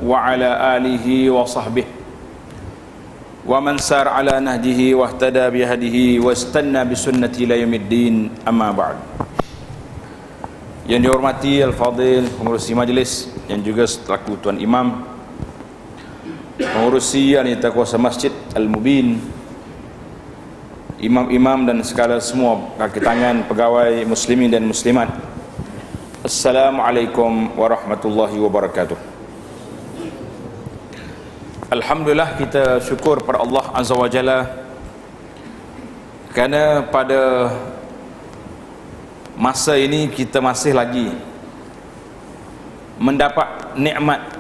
wa ala alihi wa sahbihi wa man sar ala nahjihi wa ihtada bihadihi wa istanna bisunnati ila yaumiddin, amma ba'd. Yang dihormati al-fadil pengurusi majlis yang juga selaku tuan imam, pengurusi wanita kuasa masjid Al-Mubin, imam-imam dan segala semua kaki tangan pegawai muslimin dan muslimat. Assalamualaikum warahmatullahi wabarakatuh. Alhamdulillah, kita syukur pada Allah Azza wa Jalla kerana pada masa ini kita masih lagi mendapat nikmat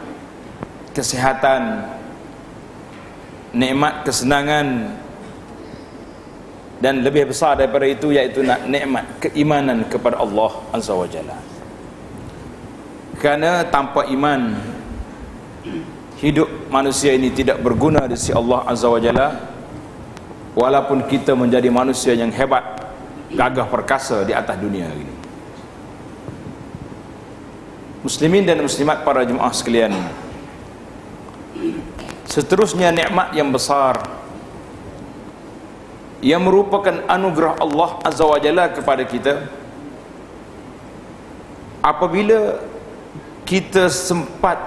kesihatan, nikmat kesenangan, dan lebih besar daripada itu iaitu nikmat keimanan kepada Allah Azza wa Jalla. Kerana tanpa iman hidup manusia ini tidak berguna di sisi Allah Azza wa Jalla, walaupun kita menjadi manusia yang hebat, gagah perkasa di atas dunia ini. Muslimin dan muslimat, para jemaah sekalian, seterusnya nikmat yang besar yang merupakan anugerah Allah Azza wa Jalla kepada kita apabila kita sempat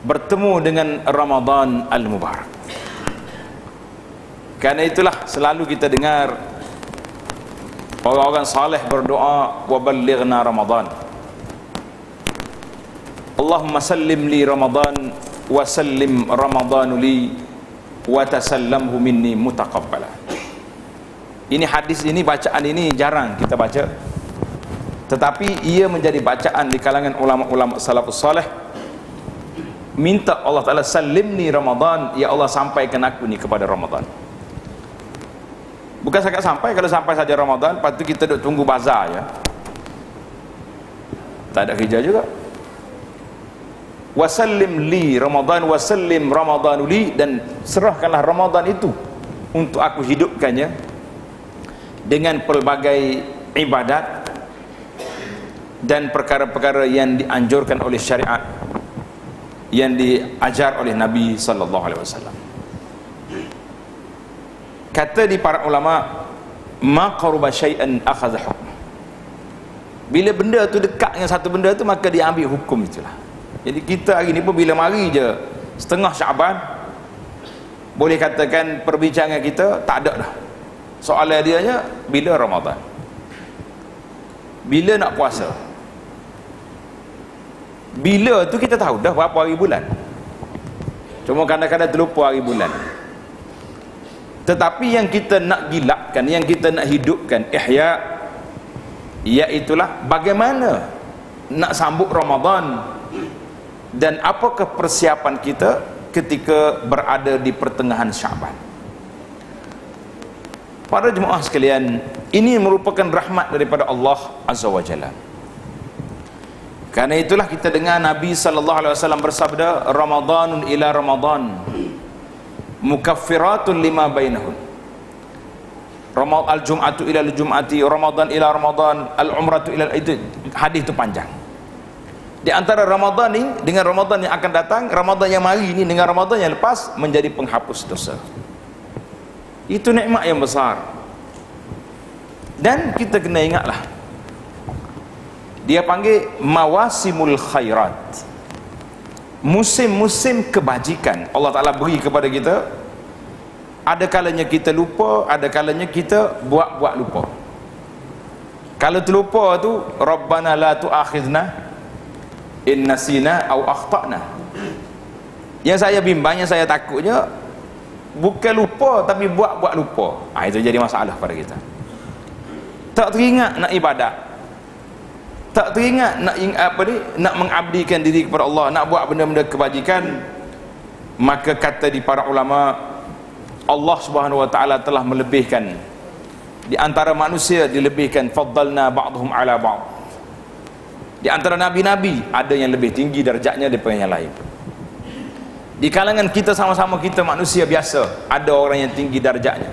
bertemu dengan Ramadan Al-Mubarak. Karena itulah selalu kita dengar orang-orang saleh berdoa, wa ballighna Ramadan, Allahumma sallim li Ramadan wa sallim Ramadanu li wa tasallamhu minni mutaqabbala. Ini hadis ini, bacaan ini jarang kita baca, tetapi ia menjadi bacaan di kalangan ulama-ulama salafus saleh. Minta Allah Ta'ala, salimni Ramadan, ya Allah sampaikan aku ni kepada Ramadan. Bukan sangat sampai, kalau sampai saja Ramadan, lepas tu kita duk tunggu bazar ya, tak ada kerja juga. Wasallim li Ramadan wasallim Ramadanu li, dan serahkanlah Ramadan itu untuk aku hidupkannya dengan pelbagai ibadat dan perkara-perkara yang dianjurkan oleh syariat, yang diajar oleh Nabi sallallahu alaihi wasallam. Kata di para ulama, ma qaruba syai'an akhadha hukm. Bila benda tu dekat dengan satu benda tu, maka dia ambil hukum itulah. Jadi kita hari ni pun bila mari je setengah Syaban, boleh katakan perbincangan kita tak ada dah. Soalan dia nya bila Ramadan, bila nak puasa. Bila tu kita tahu dah berapa hari bulan, cuma kadang-kadang terlupa hari bulan. Tetapi yang kita nak gilakkan, yang kita nak hidupkan, ihya, iaitulah bagaimana nak sambut Ramadan dan apakah persiapan kita ketika berada di pertengahan Syaban. Para jemaah sekalian, ini merupakan rahmat daripada Allah Azza wa Jalla. Karena itulah kita dengar Nabi sallallahu alaihi wasallam bersabda, Ramadanun ila Ramadan mukaffiratun lima bainahun. Al-Jum'atu ila al-Jum'ati, Ramadan ila Ramadan, al-Umratu ila, itu hadis itu panjang. Di antara Ramadan ni dengan Ramadan yang akan datang, Ramadan yang mari ni dengan Ramadan yang lepas, menjadi penghapus dosa. Itu nikmat yang besar. Dan kita kena ingatlah, dia panggil mawasimul khairat, musim-musim kebajikan Allah Ta'ala beri kepada kita. Ada kalanya kita lupa, ada kalanya kita buat-buat lupa. Kalau terlupa tu, Rabbana la tu'akhidna in nasina au akhtana. Yang saya bimbang, yang saya takutnya bukan lupa tapi buat-buat lupa. Itu jadi masalah pada kita. Tak teringat nak ibadat, tak teringat nak mengabdikan diri kepada Allah, nak buat benda-benda kebajikan. Maka kata di para ulama, Allah Subhanahu wa taala telah melebihkan di antara manusia, dilebihkan faddalna ba'dhum ala ba'd. Di antara nabi-nabi ada yang lebih tinggi darjatnya daripada yang lain. Di kalangan kita sama-sama kita manusia biasa, ada orang yang tinggi darjatnya.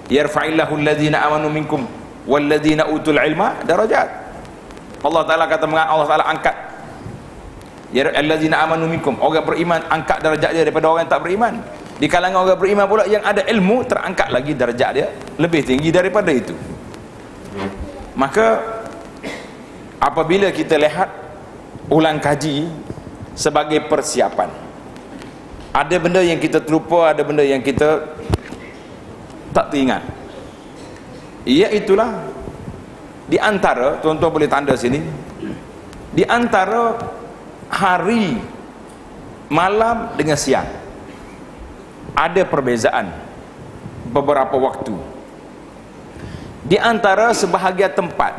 Yarfa'illahu alladhina amanu minkum walladhina utul ilma darajat. Allah Ta'ala kata, Allah Ta'ala angkat Ya allazina amanu minkum, orang beriman angkat darjat dia daripada orang yang tak beriman. Di kalangan orang beriman pula yang ada ilmu, terangkat lagi darjat dia lebih tinggi daripada itu. Maka apabila kita lihat ulang kaji sebagai persiapan, ada benda yang kita terlupa, ada benda yang kita tak teringat. Iaitulah di antara, tuan-tuan boleh tanda sini, di antara hari, malam dengan siang ada perbezaan beberapa waktu. Di antara sebahagian tempat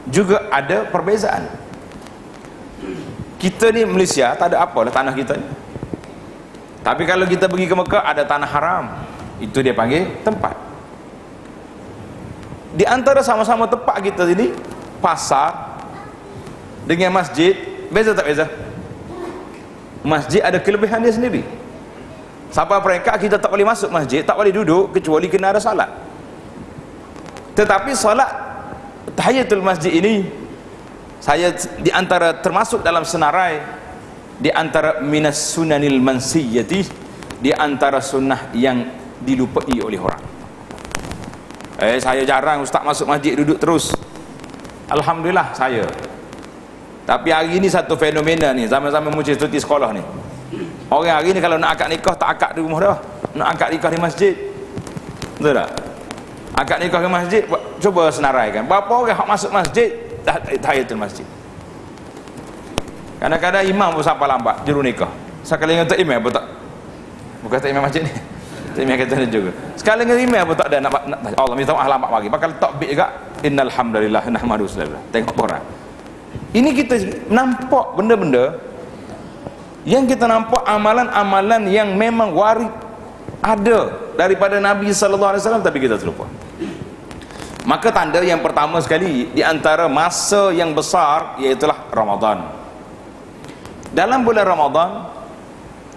juga ada perbezaan. Kita ni Malaysia tak ada apa lah tanah kita ni. Tapi kalau kita pergi ke Mekah ada tanah haram, itu dia panggil tempat. Di antara sama-sama tempat kita sini, pasar dengan masjid, beza tak beza? Masjid ada kelebihan dia sendiri. Sampai mereka kita tak boleh masuk masjid, tak boleh duduk kecuali kena ada salat. Tetapi salat tahiyatul masjid ini, saya di antara termasuk dalam senarai, di antara minas sunanil mansiyati, di antara sunnah yang dilupai oleh orang. Saya jarang ustaz masuk masjid duduk terus. Alhamdulillah saya. Tapi hari ini satu fenomena ni, zaman-zaman muncul cuti sekolah ni, orang hari ni kalau nak akad nikah tak akad di rumah dah, nak akad nikah di masjid. Betul tak? Akad nikah di masjid, cuba senaraikan berapa orang yang masuk masjid tahiyatul masjid. Kadang-kadang imam pun sampai lambat juru nikah. Sekali dengan tak imam pun tak, bukan tak imam masjid ni, tak imam kata ni juga. Sekali dengan imam pun tak ada nak Allah minta maaf lambat pagi. Bakal takbir juga, innal hamdalillah nahmadu sallallahu. Tengok orang. Ini kita nampak benda-benda yang kita nampak amalan-amalan yang memang warid ada daripada Nabi sallallahu alaihi wasallam, tapi kita terlupa. Maka tanda yang pertama sekali di antara masa yang besar iaitulah Ramadan. Dalam bulan Ramadan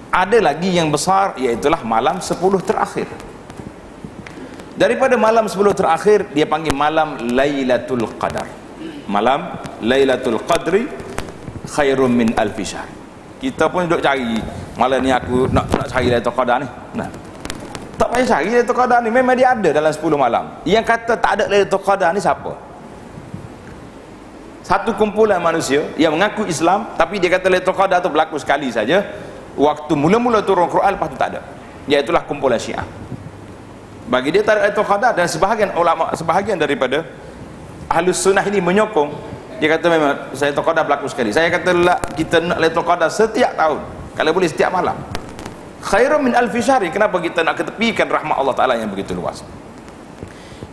ada lagi yang besar iaitulah malam 10 terakhir. Daripada malam 10 terakhir dia panggil malam Lailatul Qadar. Malam Lailatul Qadri khairum min alfi syahr. Kita pun duduk cari malam ni, aku nak cari Lailatul Qadar ni. Nah, tak payah cari Lailatul Qadar ni, memang dia ada dalam 10 malam. Yang kata tak ada Lailatul Qadar ni siapa? Satu kumpulan manusia yang mengaku Islam, tapi dia kata Lailatul Qadar tu berlaku sekali saja, waktu mula-mula turun Quran, lepas tu tak ada. Iaitulah kumpulan Syiah. Bagi dia tak ada Lailatul Qadar, dan sebahagian ulama, sebahagian daripada Ahlus Sunnah ini menyokong. Dia kata memang Lailatul Qadar berlaku sekali. Saya kata lah, kita nak Lailatul Qadar setiap tahun, kalau boleh setiap malam. Khairum min alfi syahri. Kenapa kita nak ketepikan rahmat Allah Ta'ala yang begitu luas?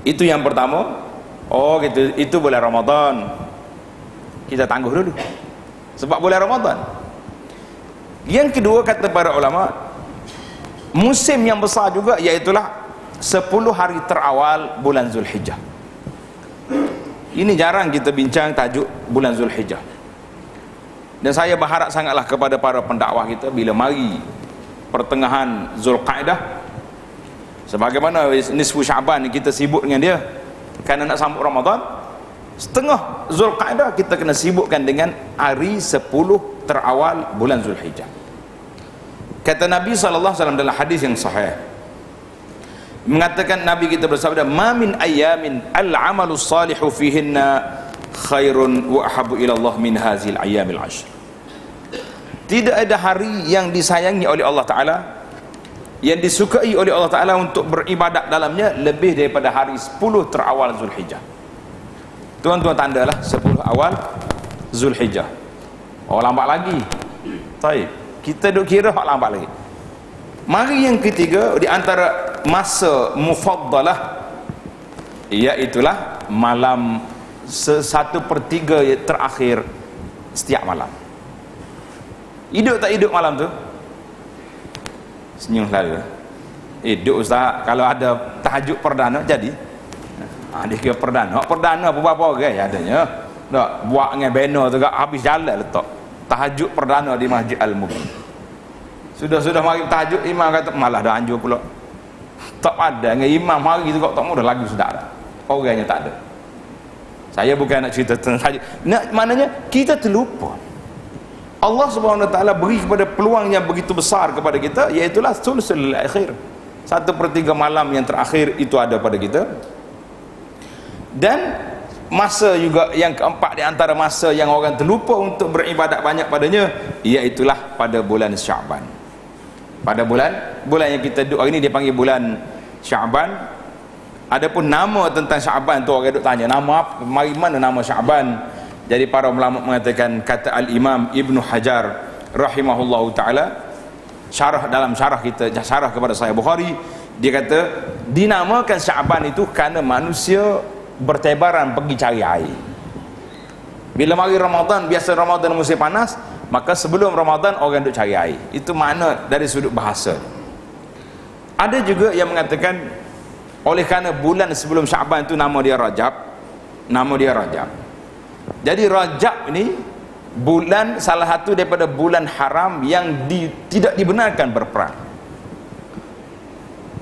Itu yang pertama. Oh gitu, itu bulan Ramadan, kita tangguh dulu sebab bulan Ramadan. Yang kedua, kata para ulama, musim yang besar juga iaitulah 10 hari terawal bulan Zulhijjah. Ini jarang kita bincang tajuk bulan Zulhijjah, dan saya berharap sangatlah kepada para pendakwah kita, bila mari pertengahan Zulqa'dah, sebagaimana nisfu Syaban kita sibuk dengan dia kerana nak sambut Ramadan, setengah Zulqa'dah kita kena sibukkan dengan hari 10 terawal bulan Zulhijjah. Kata Nabi SAW dalam hadis yang sahih, mengatakan Nabi kita bersabda, ma min ayamin al-amalu salihu fihinna khairun wa ahabu ilallah min hazil ayyamil ashr. Tidak ada hari yang disayangi oleh Allah Ta'ala, yang disukai oleh Allah Ta'ala untuk beribadat dalamnya lebih daripada hari 10 terawal Zulhijjah. Tuan-tuan tandalah 10 awal Zulhijjah. Oh, lambat lagi. Baik, kita duk kira hak lambat lagi. Mari yang ketiga, di antara masa mufaddalah, iaitulah malam 1/3 terakhir setiap malam. Hidup tak hidup malam tu? Senyum selalu. Hidup ustaz, kalau ada tahajud perdana jadi. Dia kira perdana. Perdana apa-apa orang adanya. Tak buat dengan banner tu habis jalan letak. Tahajud perdana di Masjid Al-Mubin. Sudah mari tahajud, imam kata malah dah anjur pula. Tak ada dengan imam hari tu tak mudah lagu sudah ada. Orangnya tak ada. Saya bukan nak cerita tentang tahajud. Maknanya kita terlupa. Allah Subhanahu wa taala beri kepada peluang yang begitu besar kepada kita, iaitulah sulusul akhir, 1/3 malam yang terakhir itu ada pada kita. Dan masa juga yang keempat di antara masa yang orang terlupa untuk beribadat banyak padanya, iaitulah pada bulan Syaban. Pada bulan yang kita duduk hari ini dipanggil bulan Syaban. Adapun nama tentang Syaban tu orang duk tanya, nama apa, mari mana nama Syaban? Jadi para ulama mengatakan, kata Al-Imam Ibnu Hajar rahimahullahu taala, dalam syarah kepada Sahih Bukhari, dia kata dinamakan Syaban itu kerana manusia bertebaran pergi cari air. Bila mari Ramadan, biasa Ramadan musim panas, maka sebelum Ramadan orang duk cari air. Itu makna dari sudut bahasa. Ada juga yang mengatakan oleh kerana bulan sebelum Syaban itu nama dia Rajab. Jadi Rajab ini bulan, salah satu daripada bulan haram yang tidak dibenarkan berperang.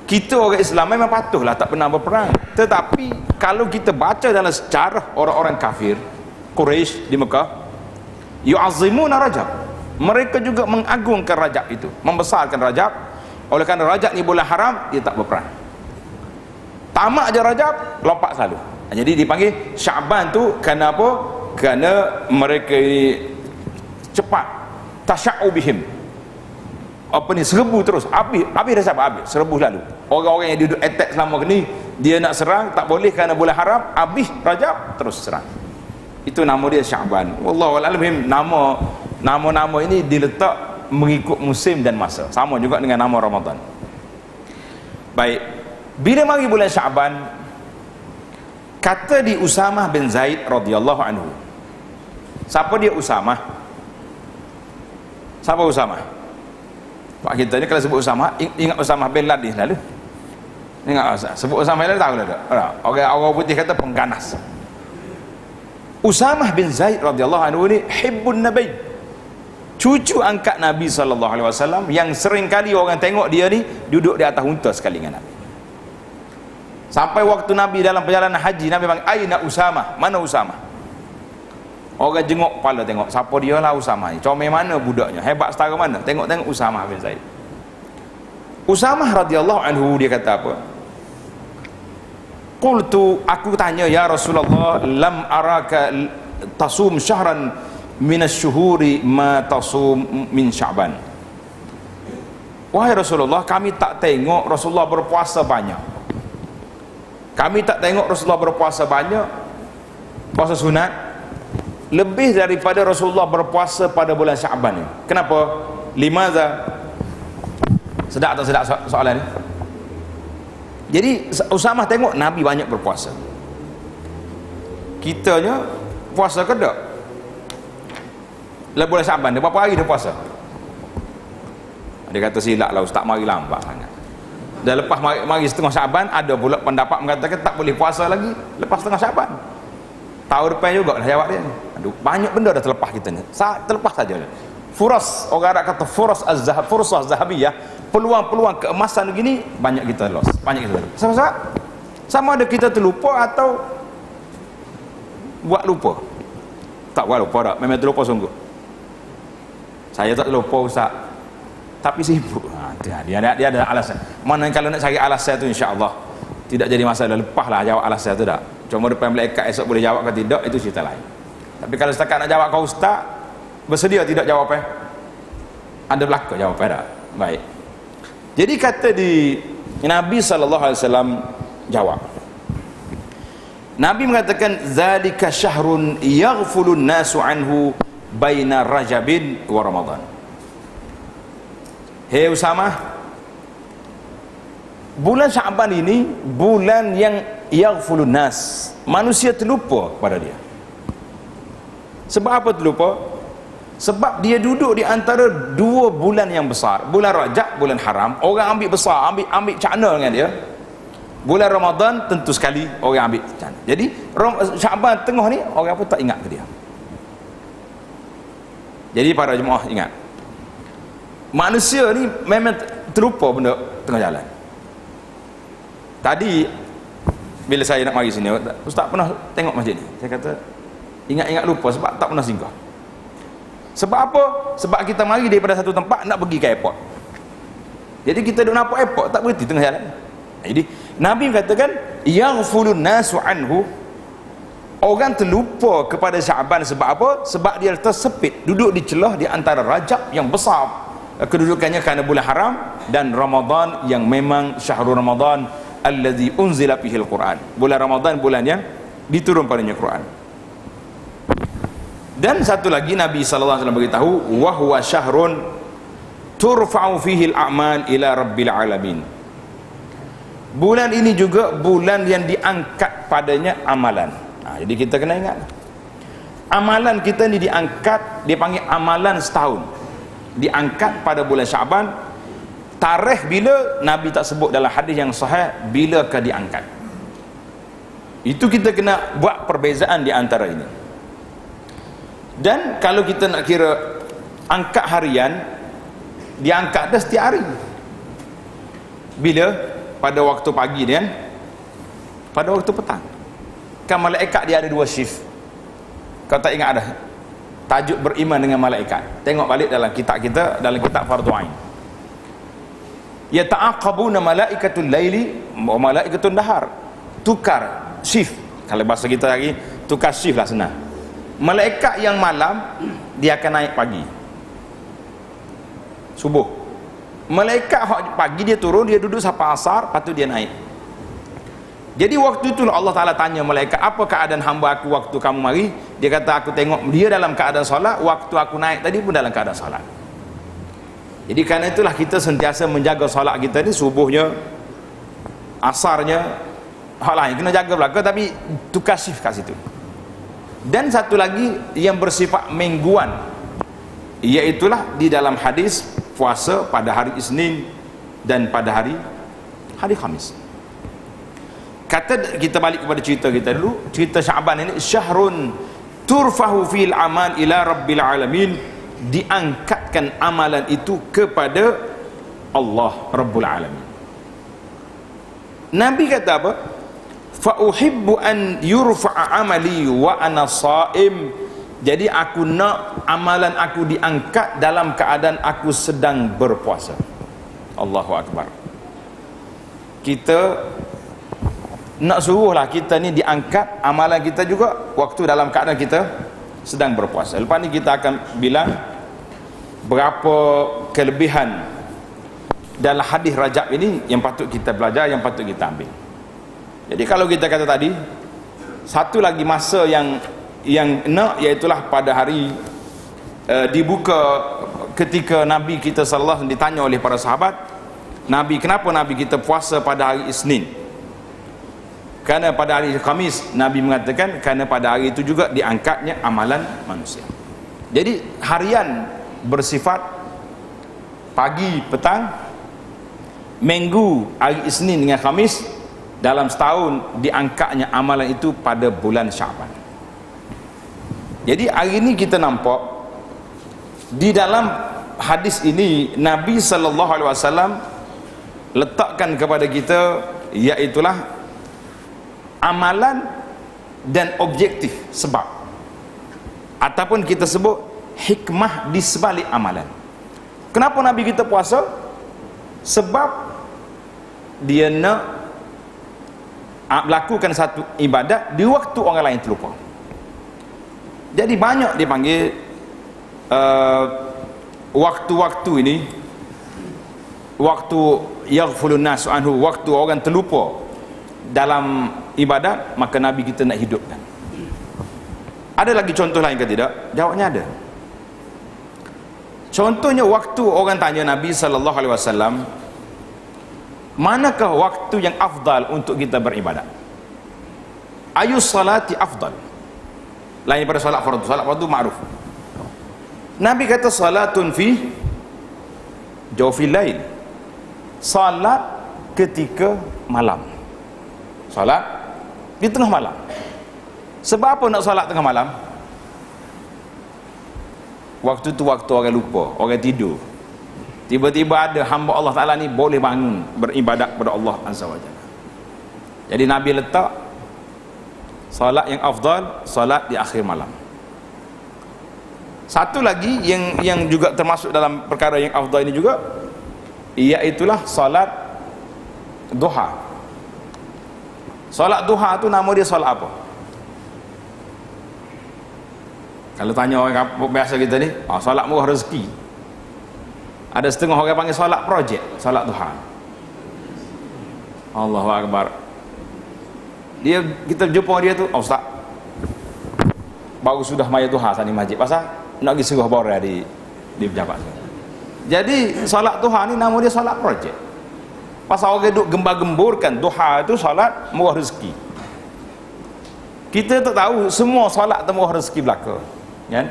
Kita orang Islam memang patuhlah tak pernah berperang, tetapi kalau kita baca dalam sejarah orang-orang kafir Quraisy di Mekah, yu'azzimuna Rajab, mereka juga mengagungkan Rajab itu, membesarkan Rajab. Oleh kerana Rajab ni bulan haram, dia tak berperang. Tamat je Rajab, lompat selalu. Jadi dipanggil Syaban tu kerana apa? Kerana mereka cepat tasya'u bihim, serbu terus, habis dah sampai habis, serbu lalu. Orang-orang yang duduk attack selama ni, dia nak serang tak boleh kerana bulan haram, habis Rajab terus serang. Itu nama dia Syaban. Wallahu a'lam. Nama-nama ini diletak mengikut musim dan masa, sama juga dengan nama Ramadan. Baik, bila mari bulan Syaban, kata di Usamah bin Zaid radhiyallahu anhu. Siapa dia Usamah? Siapa Usamah? Pak kita ni kalau sebut Usamah, ingat Usamah bin Laden lalu. Ingat sebut Usamah bin Laden, tahu tak? Orang putih kata pengganas. Usamah bin Zaid radhiyallahu anhu ni hibbun nabi, cucu angkat Nabi SAW, yang sering kali orang tengok dia ni duduk di atas unta sekali dengan Nabi. Sampai waktu Nabi dalam perjalanan haji, Nabi panggil, aina Usamah, mana Usamah? Orang jenguk kepala tengok, siapa dia lah Usamah ni, comel mana budaknya, hebat setara mana, tengok Usamah bin Zaid. Usamah radhiyallahu anhu dia kata apa? Qultu, aku tanya, ya Rasulullah, lam araka tasum syahran minasyuhuri ma tasum min Sya'ban. Wahai Rasulullah, kami tak tengok Rasulullah berpuasa banyak. Kami tak tengok Rasulullah berpuasa banyak, puasa sunat, lebih daripada Rasulullah berpuasa pada bulan Syaban ni. Kenapa? Limaza? Sedap atau sedap soalan ni? Jadi Usamah tengok Nabi banyak berpuasa, kitanya puasa ke tak? Lah bulan Syaban dia berapa hari dia puasa? Dia kata silap lah Ustaz, mari lambat sangat. Dah lepas mari setengah Syaban, ada pula pendapat mengatakan tak boleh puasa lagi lepas setengah Syaban. Tahun depan juga dah jawab dia ni. Aduh, banyak benda dah terlepas kita ni. Terlepas saja. Furas, orang Arab kata furas az-zahab, fursah zahabiyah, peluang-peluang keemasan begini banyak kita lost, banyak kita. Sama ada kita terlupa atau buat lupa. Tak buat lupa tak, memang terlupa sungguh. Saya tak terlupa Ustaz, tapi sibuk. Dia ada alasan. Mana kalau nak cari alasan tu, insya-Allah tidak jadi masalah. Lepaslah jawab alasan tu dah. Cuma depan malaikat esok boleh jawab ke tidak, itu cerita lain. Tapi kalau setakat nak jawab kau Ustaz, bersedia tidak jawab ada belaka jawab dah. Baik. Jadi kata di Nabi SAW jawab. Nabi mengatakan, zalika syahrun yaghfulun nasu anhu baina Rajabin wa Ramadan. Hei Usamah, bulan Syaban ini bulan yang yaghfulun nas, manusia terlupa pada dia. Sebab apa terlupa? Sebab dia duduk di antara dua bulan yang besar. Bulan Rajab, bulan haram, orang ambil besar, ambil cakna dengan dia. Bulan Ramadan tentu sekali orang ambil cakna. Jadi Syaban tengah ni orang pun tak ingat ke dia. Jadi para jemaah ingat, manusia ni memang terlupa benda tengah jalan. Tadi bila saya nak mari sini, Ustaz pernah tengok masjid ni? Saya kata ingat-ingat lupa sebab tak pernah singgah. Sebab apa? Sebab kita mari daripada satu tempat nak pergi ke airport. Jadi kita duduk nampak airport, tak berhenti tengah jalan. Jadi Nabi katakan yaghfulun nasu anhu, orang terlupa kepada Syaban. Sebab apa? Sebab dia tersepit, duduk di celah di antara Rajab yang besar kedudukannya kerana bulan haram, dan Ramadan yang memang syahrul Ramadan allazi unzila fihil Quran, bulan Ramadan bulan yang diturun padanya Quran. Dan satu lagi Nabi sallallahu alaihi wasallam beritahu, wa huwa syahrun turfa'u fihi al-a'mal ila rabbil alamin. Bulan ini juga bulan yang diangkat padanya amalan. Jadi kita kena ingat, amalan kita ni diangkat, dia panggil amalan setahun, diangkat pada bulan Syaban. Tarikh bila Nabi tak sebut dalam hadis yang sahih bilakah diangkat. Itu kita kena buat perbezaan di antara ini. Dan kalau kita nak kira angkat harian, diangkat dah setiap hari. Bila? Pada waktu pagi dan pada waktu petang. Kan malaikat dia ada dua shift. Kau tak ingat dah tajuk beriman dengan malaikat? Tengok balik dalam kitab kita, dalam kitab Fardhu Ain. Yata'aqabuna malaikatul laili wa malaikatun nahar. Tukar shift. Kalau bahasa kita lagi, tukar shift lah senang. Malaikat yang malam dia akan naik pagi, subuh. Malaikat pagi dia turun, dia duduk sampai asar, lepas tu dia naik. Jadi waktu itulah Allah Ta'ala tanya malaikat, apa keadaan hamba aku waktu kamu mari? Dia kata, aku tengok dia dalam keadaan solat, waktu aku naik tadi pun dalam keadaan solat. Jadi kerana itulah kita sentiasa menjaga solat kita ni, subuhnya, asarnya, hal lain kena jaga belaka, tapi tukar shift kat situ. Dan satu lagi yang bersifat mingguan, iaitulah di dalam hadis puasa pada hari Isnin dan pada hari Khamis. Kata kita balik kepada cerita kita dulu, cerita Syaban ini, syahrun turfahu fil amal ila rabbil alamin, diangkatkan amalan itu kepada Allah Rabbul Alamin. Nabi kata apa? Fa uhibbu an yurfa'a amali wa ana shaim. Jadi aku nak amalan aku diangkat dalam keadaan aku sedang berpuasa. Allahu Akbar. Kita nak suruhlah kita ni diangkat amalan kita juga waktu dalam keadaan kita sedang berpuasa. Lepas ni kita akan bilang berapa kelebihan dalam hadis Rajab ini yang patut kita belajar, yang patut kita ambil. Jadi kalau kita kata tadi, satu lagi masa yang nak, iaitulah pada hari dibuka, ketika Nabi kita sallallahu alaihi wasallam ditanya oleh para sahabat, Nabi, kenapa Nabi kita puasa pada hari Isnin? Kerana pada hari Khamis, Nabi mengatakan kerana pada hari itu juga diangkatnya amalan manusia. Jadi harian bersifat pagi, petang, minggu, hari Isnin dengan Khamis. Dalam setahun diangkatnya amalan itu pada bulan Syaban. Jadi hari ini kita nampak di dalam hadis ini Nabi sallallahu alaihi wasallam letakkan kepada kita, iaitulah amalan dan objektif sebab, ataupun kita sebut hikmah di sebalik amalan. Kenapa Nabi kita puasa? Sebab dia nak melakukan satu ibadat di waktu orang lain terlupa. Jadi banyak dipanggil waktu-waktu ini, waktu yaghfulun nasu anhu, waktu orang terlupa dalam ibadat, maka Nabi kita nak hidupkan. Ada lagi contoh lain ke tidak? Jawabnya ada. Contohnya waktu orang tanya Nabi sallallahu alaihi wasallam, manakah waktu yang afdal untuk kita beribadat? Ayu salati afdal, lain daripada salat fardu. Salat fardu ma'ruf. Nabi kata salatun fi jawfil lail, salat ketika malam, salat di tengah malam. Sebab apa nak salat tengah malam? Waktu tu waktu orang lupa, orang tidur. Tiba-tiba ada hamba Allah Ta'ala ni boleh bangun beribadat kepada Allah Azza wa Jalla. Jadi Nabi letak salat yang afdal, salat di akhir malam. Satu lagi yang juga termasuk dalam perkara yang afdal ini juga, iaitulah salat duha. Salat duha tu nama dia salat apa? Kalau tanya orang biasa kita ni, salat murah rezeki. Ada setengah orang panggil salat projek, salat duha. Allahu Akbar. Kita jumpa dia tu, ustaz, baru sudah maya duha sana di masjid. Pasal nak pergi suruh bora di pejabat. Jadi salat duha ni nama dia salat projek. Pasal orang duk gembar-gemburkan duha itu salat murah rezeki. Kita tak tahu semua salat tu murah rezeki belaka. Kan?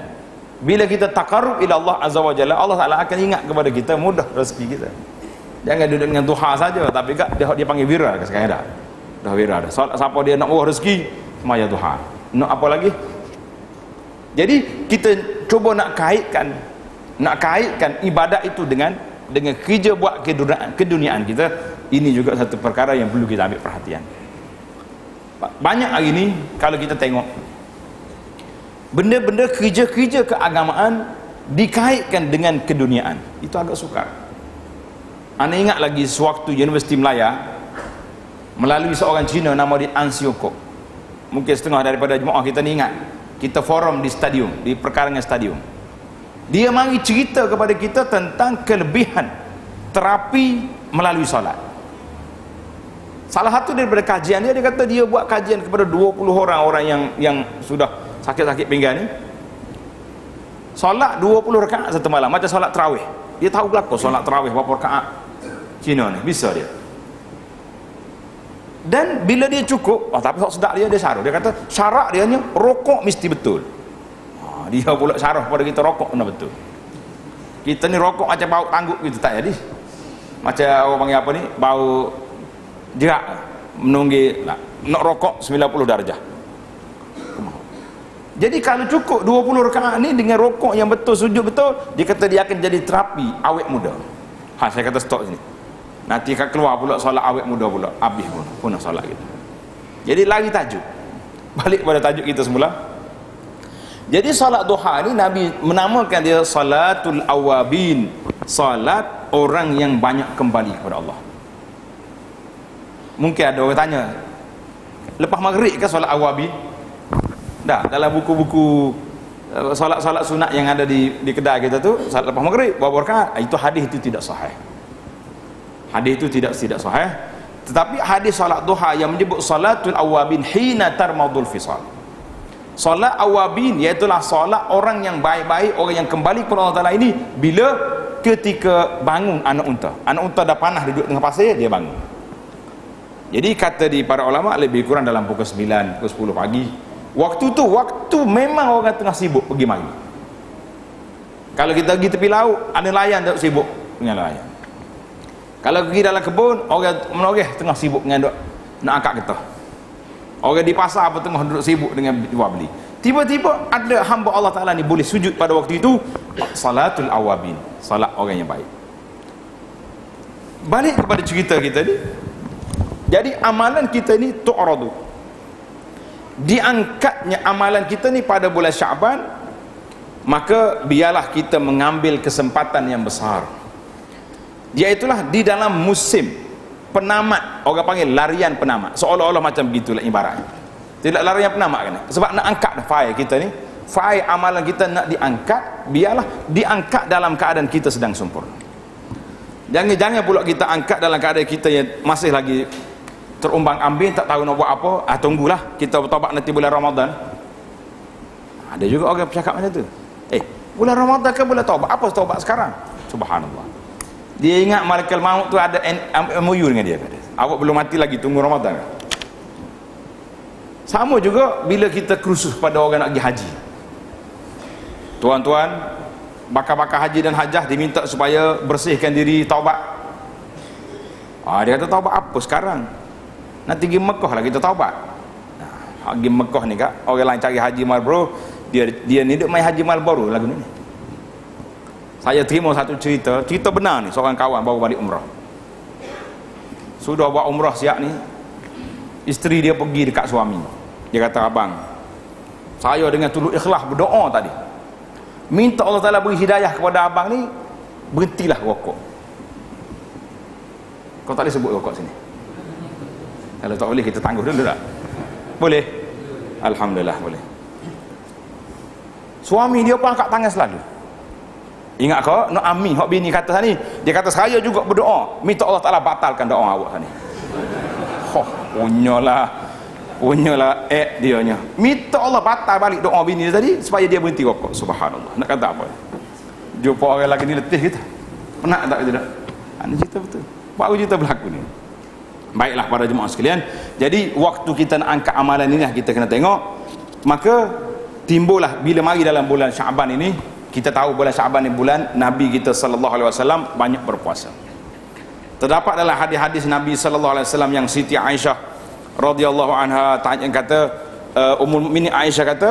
Bila kita taqarrub ila Allah Azza wa Jalla, Allah Taala akan ingat kepada kita, mudah rezeki kita. Jangan duduk dengan duha saja, tapi dia panggil viral sekarang dah. Dah viral dah. Siapa dia nak murah rezeki, maya duha. Nak apa lagi? Jadi kita cuba nak kaitkan ibadat itu dengan kerja buat keduniaan kita. Ini juga satu perkara yang perlu kita ambil perhatian. Banyak hari ni kalau kita tengok benda-benda kerja-kerja keagamaan dikaitkan dengan keduniaan, itu agak sukar. Anda ingat lagi sewaktu Universiti Melaya melalui seorang Cina nama dia An Siokok. Mungkin setengah daripada jemaah kita ni ingat, kita forum di stadium, di perkarangan stadium. Dia mari cerita kepada kita tentang kelebihan terapi melalui solat. Salah satu daripada kajian dia kata dia buat kajian kepada 20 orang yang sudah sakit-sakit pinggang ni. Solat 20 rakaat satu malam, macam solat tarawih. Dia tahu belaka solat tarawih berapa rakaat Cina ni, bisa dia. Dan bila dia cukup, tapi hak sedap dia syarat. Dia kata syarat dia ni rokok mesti betul. Dia pula syarah pada kita rokok kena betul. Kita ni rokok macam bau tangguk gitu tak jadi. Macam orang panggil apa ni, bau jerak menunggu nak rokok 90 darjah. Jadi kalau cukup 20 rakaat ni dengan rokok yang betul, sujud betul, dia kata dia akan jadi terapi awet muda. Saya kata stop sini. Nanti akan keluar pula solat awet muda pula, habis pun solat kita. Jadi lari tajuk. Balik pada tajuk kita semula. Jadi salat duha ni Nabi menamakan dia salatul awabin, salat orang yang banyak kembali kepada Allah. Mungkin ada orang tanya, lepas maghrib ke salat awabin? Dah, dalam buku-buku salat-salat sunat yang ada di kedai kita tu, salat lepas maghrib berapa rakaat? Itu hadis itu tidak sahih. Hadis itu tidak sahih. Tetapi hadis salat duha yang menyebut salatul awabin hina tarmadul fisal. Solat awabin iaitulah solat orang yang baik-baik, orang yang kembali kepada Allah Ta'ala ini bila ketika bangun anak unta dah panah duduk tengah pasir, dia bangun. Jadi kata di para ulama lebih kurang dalam pukul 9, pukul 10 pagi. Waktu memang orang tengah sibuk pergi mari. Kalau kita pergi tepi laut, ada nelayan tak sibuk dengan nelayan. Kalau pergi dalam kebun, orang menoreh tengah sibuk dengan nak angkat getah. Orang di pasar apa tengah duduk sibuk dengan jual beli. Tiba-tiba ada hamba Allah Ta'ala ni boleh sujud pada waktu itu, salatul awabin, salat orang yang baik. Balik kepada cerita kita ni. Jadi amalan kita ni tu'radu. Diangkatnya amalan kita ni pada bulan Syaban, maka biarlah kita mengambil kesempatan yang besar. Iaitulah di dalam musim penamat, orang panggil larian penamat, seolah-olah macam begitulah ibaratnya. Tidak larian penamat kan? Sebab nak angkat dah file kita ni, file amalan kita nak diangkat, biarlah diangkat dalam keadaan kita sedang sempurna. Jangan pula kita angkat dalam keadaan kita yang masih lagi terumbang-ambing, tak tahu nak buat apa. Tunggulah kita bertaubat nanti bulan Ramadan. Ada juga orang bercakap macam tu. Bulan Ramadan kan bulan taubat, apa taubat sekarang? Subhanallah. Dia ingat malaikat maut tu ada MOU dengan dia. Awak belum mati lagi, tunggu Ramadan. Sama juga bila kita kursus pada orang nak pergi haji. Tuan-tuan, bakar-bakar haji dan hajah diminta supaya bersihkan diri, taubat. Dia kata taubat apa sekarang? Nanti pergi Mekah lah kita taubat. Pergi Mekah ni kak, orang lain cari haji Marlboro, dia ni duk main haji Marlboro lagu ni. Saya terima satu cerita benar ni, seorang kawan baru balik umrah. Sudah buat umrah siap ni, isteri dia pergi dekat suami. Dia kata, abang, saya dengan tulus ikhlas berdoa tadi, minta Allah Ta'ala beri hidayah kepada abang ni, berhentilah rokok. Kau tak boleh sebut rokok sini. Kalau tak boleh kita tangguh dulu tak? Boleh? Alhamdulillah boleh. Suami dia pun angkat tangan selalu. Ingat kau, nak Ami, hak bini kata ni, dia kata saya juga berdoa, minta Allah Ta'ala batalkan doa awak ni. Punyalah dianya. Minta Allah batal balik doa bini dia tadi supaya dia berhenti rokok. Subhanallah. Nak kata apa? Jumpa orang lagi ni letih kita. Penat tak kita dah? Ini cerita betul. Baru cerita berlaku ni. Baiklah para jemaah sekalian. Jadi waktu kita nak angkat amalan ini lah kita kena tengok. Maka timbullah bila mari dalam bulan Syaban ini, kita tahu bulan Syaban ni bulan Nabi kita sallallahu alaihi wasallam banyak berpuasa. Terdapat dalam hadis-hadis Nabi sallallahu alaihi wasallam yang Siti Aisyah radhiyallahu anha kata, Ummul Mukminin Aisyah kata,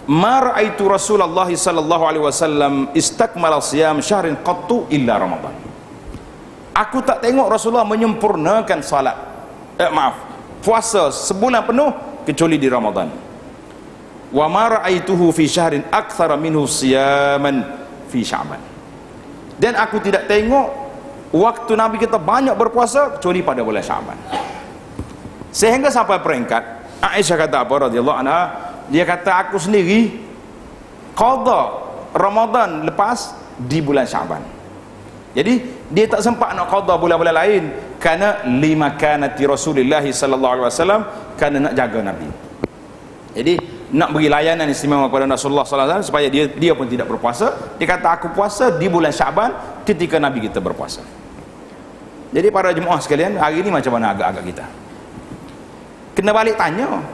"Ma ra'aitu Rasulullah sallallahu alaihi wasallam istakmala siyam syahrin qattu illa Ramadan." Aku tak tengok Rasulullah menyempurnakan salat, puasa sebulan penuh kecuali di Ramadan. Wa ma ra'aituhu fi syahrin aktsara minhu siyaman fi Sya'ban. Dan aku tidak tengok waktu Nabi kita banyak berpuasa kecuali pada bulan Syaban. Sehingga sampai peringkat Aisyah kata apa radhiyallahu anha, dia kata aku sendiri qada Ramadan lepas di bulan Syaban. Jadi dia tak sempat nak qada bulan-bulan lain kerana limakanati Rasulullah sallallahu alaihi wasallam, kerana nak jaga Nabi. Jadi nak beri layanan istimewa kepada Rasulullah sallallahu alaihi wasallam supaya dia pun tidak berpuasa. Dia kata aku puasa di bulan Syaban ketika Nabi kita berpuasa. Jadi para jemaah sekalian, hari ni macam mana agak-agak kita? Kena balik tanya.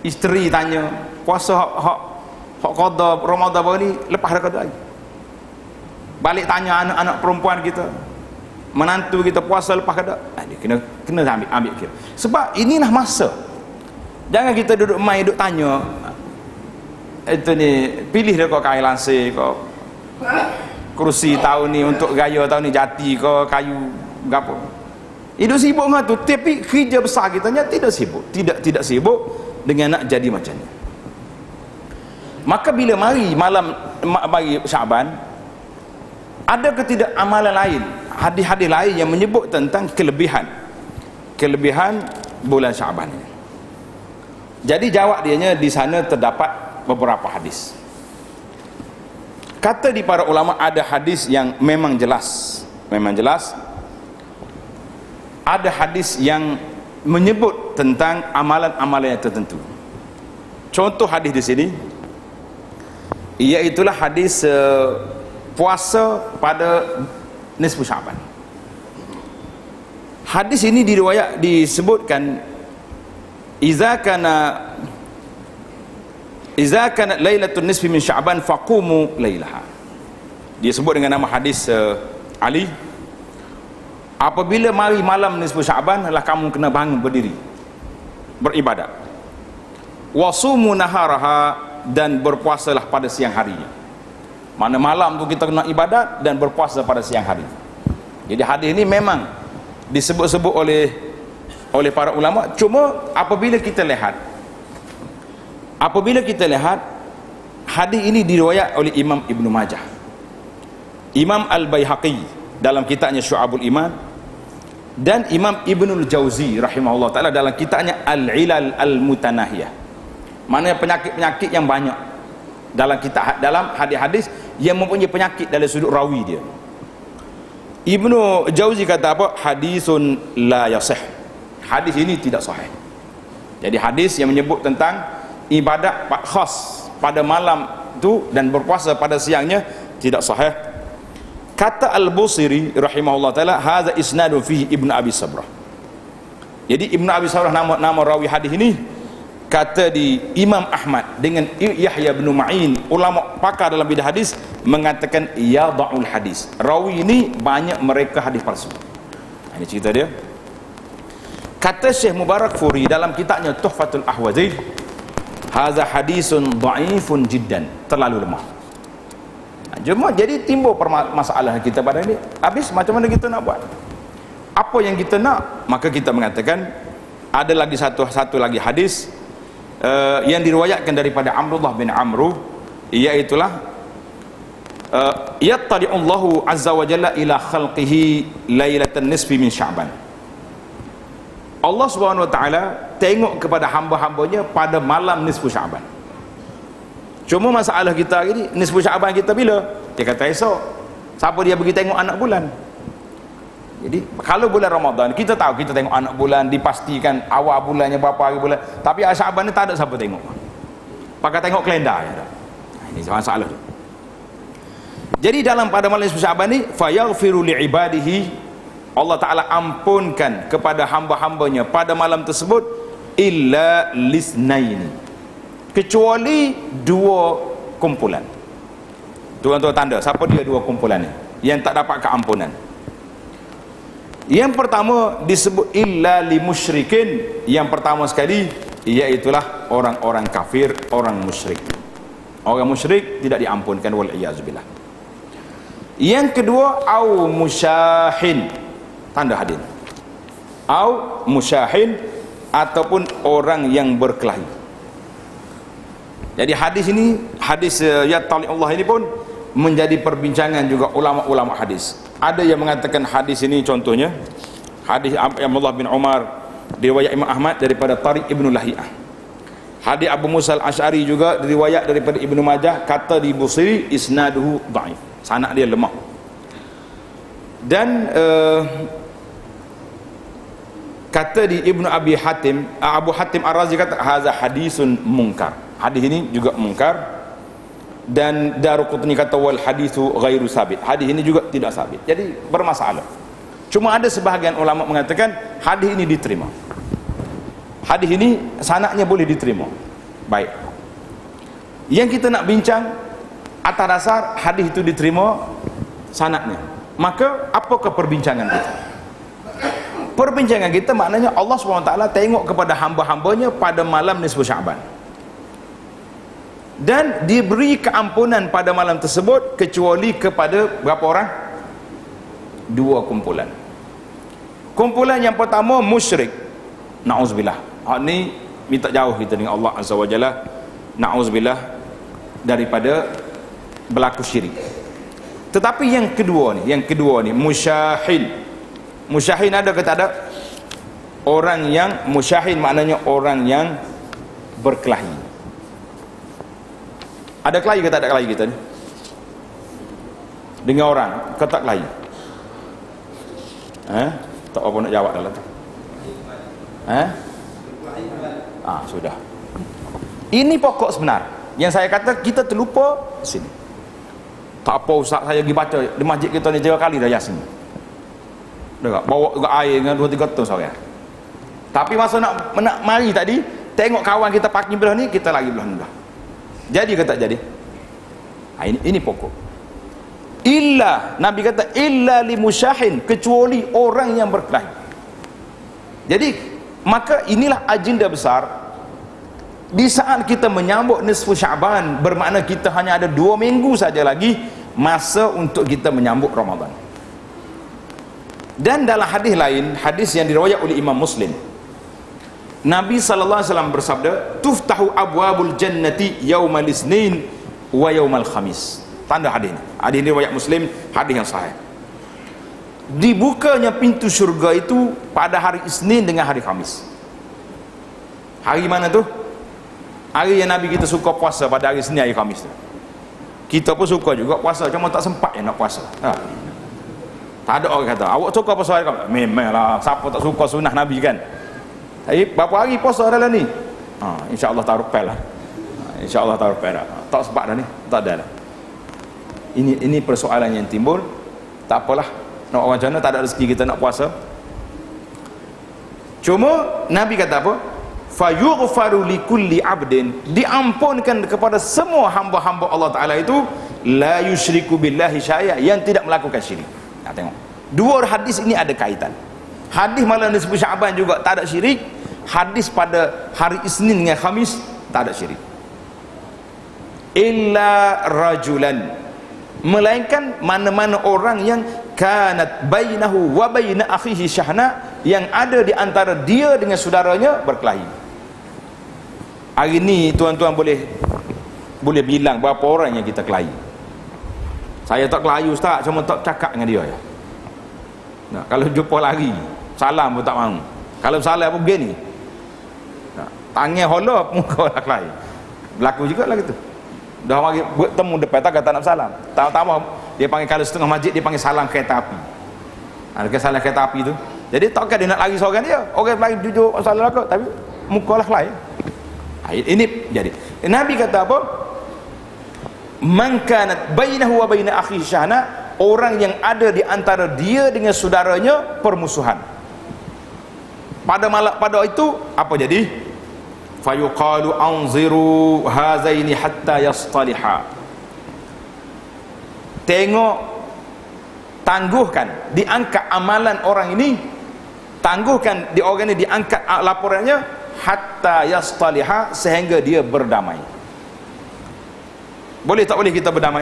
Isteri tanya, puasa hak qada Ramadan baru ni lepas dah qada lagi. Balik tanya anak-anak perempuan kita, menantu kita puasa lepas qada. Dia kena ambil kira. Sebab inilah masa. Jangan kita duduk main duduk tanya itu ni, pilih dah kau kain lansir, kau kerusi tahun ni untuk gaya tahun ni jati, kau kayu gapo. Hidup sibuk dengan tu, tapi kerja besar kita tidak sibuk, tidak sibuk dengan nak jadi macam ni. Maka bila mari malam bagi Syaban, ada ke tidak amalan lain, hadis-hadis lain yang menyebut tentang kelebihan bulan Syaban ini. Jadi jawab dianya, di sana terdapat beberapa hadis. Kata di para ulama ada hadis yang memang jelas. Ada hadis yang menyebut tentang amalan-amalan yang tertentu. Contoh hadis di sini, iaitulah hadis puasa pada nisfu Syaban. Hadis ini disebutkan Iza kana lailatul nisfi min Sya'ban faqumu lailaha. Dia sebut dengan nama hadis Ali, apabila mari malam nisfu Sya'ban lah kamu kena bangun berdiri beribadat. Wasumu naharaha, dan berpuasalah pada siang harinya. Mana malam tu kita kena ibadat dan berpuasa pada siang hari. Jadi hadis ini memang disebut-sebut oleh para ulama. Cuma apabila kita lihat hadis ini diriwayat oleh Imam Ibnu Majah, Imam Al-Baihaqi dalam kitabnya Syu'abul Iman, dan Imam Ibnul Jauzi rahimahullah taala dalam kitabnya Al-Ilal Al-Mutanahiyah. Maknanya penyakit-penyakit yang banyak dalam hadis-hadis yang mempunyai penyakit dari sudut rawi dia. Ibnu Jauzi kata apa? Hadisun la yasih. Hadis ini tidak sahih. Jadi hadis yang menyebut tentang ibadat khas pada malam itu dan berpuasa pada siangnya tidak sahih. Kata Al-Busiri rahimahullah taala, hadza isnadun fihi Ibnu Abi Sabrah. Jadi Ibnu Abi Sabrah nama rawi hadis ini, kata di Imam Ahmad dengan Yahya bin Ma'in, ulama pakar dalam bidang hadis, mengatakan yada'ul hadis. Rawi ini banyak mereka hadis palsu. Ini cerita dia. Kata Syekh Mubarak Furi dalam kitabnya Tuhfatul Ahwazi, hadza hadisun dhaifun jiddan, terlalu lemah. Jadi timbul masalah kita pada ini. Habis macam mana kita nak buat? Apa yang kita nak? Maka kita mengatakan ada lagi satu lagi hadis yang diriwayatkan daripada Amrullah bin Amru, iaitulah yattali'ullahu azza wa jalla ila khalqihi lailatan nisfi min Sya'ban. Allah Subhanahu wa taala tengok kepada hamba-hambanya pada malam nisfu Sya'ban. Cuma masalah kita hari ni, nisfu Sya'ban kita bila? Dia kata esok. Siapa dia pergi tengok anak bulan? Jadi kalau bulan Ramadan kita tahu, kita tengok anak bulan, dipastikan awal bulannya berapa hari bulan, tapi Sya'ban ni tak ada siapa tengok. Pakai tengok kalender je dah. Ini masalah tu. Jadi dalam pada malam nisfu Sya'ban ni fayaghfiru li'ibadihi, Allah Ta'ala ampunkan kepada hamba-hambanya pada malam tersebut illa lisnaini, kecuali dua kumpulan. Tuan-tuan tanda siapa dia dua kumpulan ni yang tak dapat keampunan. Yang pertama disebut illa limusyrikin. Yang pertama sekali iaitulah orang-orang kafir, orang musyrik. Orang musyrik tidak diampunkan, wal iyazubillah. Yang kedua au musyahin, tanda hadin, au musyahin, ataupun orang yang berkelahi. Jadi hadis ini, hadis ya tali Allah ini pun menjadi perbincangan juga ulama-ulama hadis. Ada yang mengatakan hadis ini, contohnya hadis Abdullah bin Umar, riwayat Imam Ahmad daripada Tariq Ibn Lahiyah. Hadis Abu Musa al-Ash'ari juga riwayat daripada Ibnu Majah, kata di Busiri isnaduhu dhaif, sanad dia lemah. Dan kata di Ibnu Abi Hatim, Abu Hatim Ar-Razi kata hadza hadisun munkar, hadis ini juga munkar. Dan Daruqutni kata wal hadithu ghairu sabit, hadis ini juga tidak sabit, jadi bermasalah. Cuma ada sebahagian ulama mengatakan hadis ini diterima, hadis ini sanadnya boleh diterima. Baik, yang kita nak bincang atas dasar hadis itu diterima sanadnya, maka apakah perbincangan kita? Perbincangan kita maknanya Allah SWT tengok kepada hamba-hambanya pada malam nisfu Sya'ban, dan diberi keampunan pada malam tersebut kecuali kepada berapa orang? Dua kumpulan. Kumpulan yang pertama musyrik, na'uzubillah. Hak ni minta jauh kita dengan Allah Azza wa Jalla, na'uzubillah daripada berlaku syirik. Tetapi yang kedua ni musyahin. Musyahin ada ke tak ada? Orang yang musyahin maknanya orang yang berkelahi. Ada kelahi ke tak ada kelahi kita ni? Dengan orang ke tak kelahi? Tak apa nak jawab dalam tu. Sudah. Ini pokok sebenar. Yang saya kata kita terlupa sini. Tak apa ustaz, saya pergi baca di masjid kita ni 3 kali dah Yasin. Dah bawa juga air dengan 2-3 ton seorang. Tapi masa nak mari tadi, tengok kawan kita parking belah ni, kita lagi belah ni dah. Jadi ke tak jadi? Ini pokok. Illa, Nabi kata illa limusyahin, kecuali orang yang berkelahi. Jadi maka inilah agenda besar di saat kita menyambut nisfu Sya'ban, bermakna kita hanya ada 2 minggu saja lagi masa untuk kita menyambut Ramadan. Dan dalam hadis lain, hadis yang diriwayat oleh Imam Muslim, Nabi sallallahu alaihi wasallam bersabda, "Tuftahu abwabul jannati yaumal isnin wa yaumal khamis." Tanda hadis ini. Hadis ini riwayat Muslim, hadis yang sahih. Dibukanya pintu syurga itu pada hari Isnin dengan hari Khamis. Hari mana tu? Hari yang Nabi kita suka puasa pada hari Isnin, hari Khamis tu. Kita pun suka juga puasa, cuma tak sempat yang nak puasa. Tak ada orang kata, "Awak suka puasa hari Khamis?" Memanglah, siapa tak suka sunnah Nabi kan? Berapa hari puasa dalam ni? InsyaAllah taruh pel lah. InsyaAllah taruh pel lah. Tak sempat dah ni, tak ada dah. Ini persoalan yang timbul. Tak apalah, nak orang macam mana, tak ada rezeki kita nak puasa. Cuma Nabi kata apa? Fayughfaru likulli abdin, diampunkan kepada semua hamba-hamba Allah Ta'ala itu, la yusyriku billahi syai'a, yang tidak melakukan syirik. Tengok, dua hadis ini ada kaitan. Hadis malam nisfu Sya'ban juga tak ada syirik, hadis pada hari Isnin dengan Khamis tak ada syirik. Illa rajulan, melainkan mana-mana orang yang kanat bainahu wa baina akhihi syahna, yang ada di antara dia dengan saudaranya berkelahi. Hari ni tuan-tuan boleh bilang berapa orang yang kita kelahi. Saya tak kelayu ustaz, cuma tak cakap dengan dia ya. Nah, kalau jumpa lari, salam pun tak mahu. Kalau salam pun begini. Nah, tangan holop muka nak kelayu. Berlaku juga lah gitu. Dah mari bertemu depan tak kata nak salam. Tahu-tahu dia panggil, kalau setengah masjid dia panggil salam kereta api. Ada salam kereta api tu. Jadi takkan dia nak lari seorang dia. Orang lari jujur salam aku, tapi muka lah kelayu. Ini jadi Nabi kata apa? Man kanat bainahu wa baina akhi syahna, orang yang ada di antara dia dengan saudaranya permusuhan. Pada itu apa jadi? Fayuqalu anziru hazaini hatta yastaliha. Tengok, tangguhkan, diangkat amalan orang ini, tangguhkan di orang ini, diangkat laporannya hatta yastaliha, sehingga dia berdamai. Boleh tak boleh kita berdamai?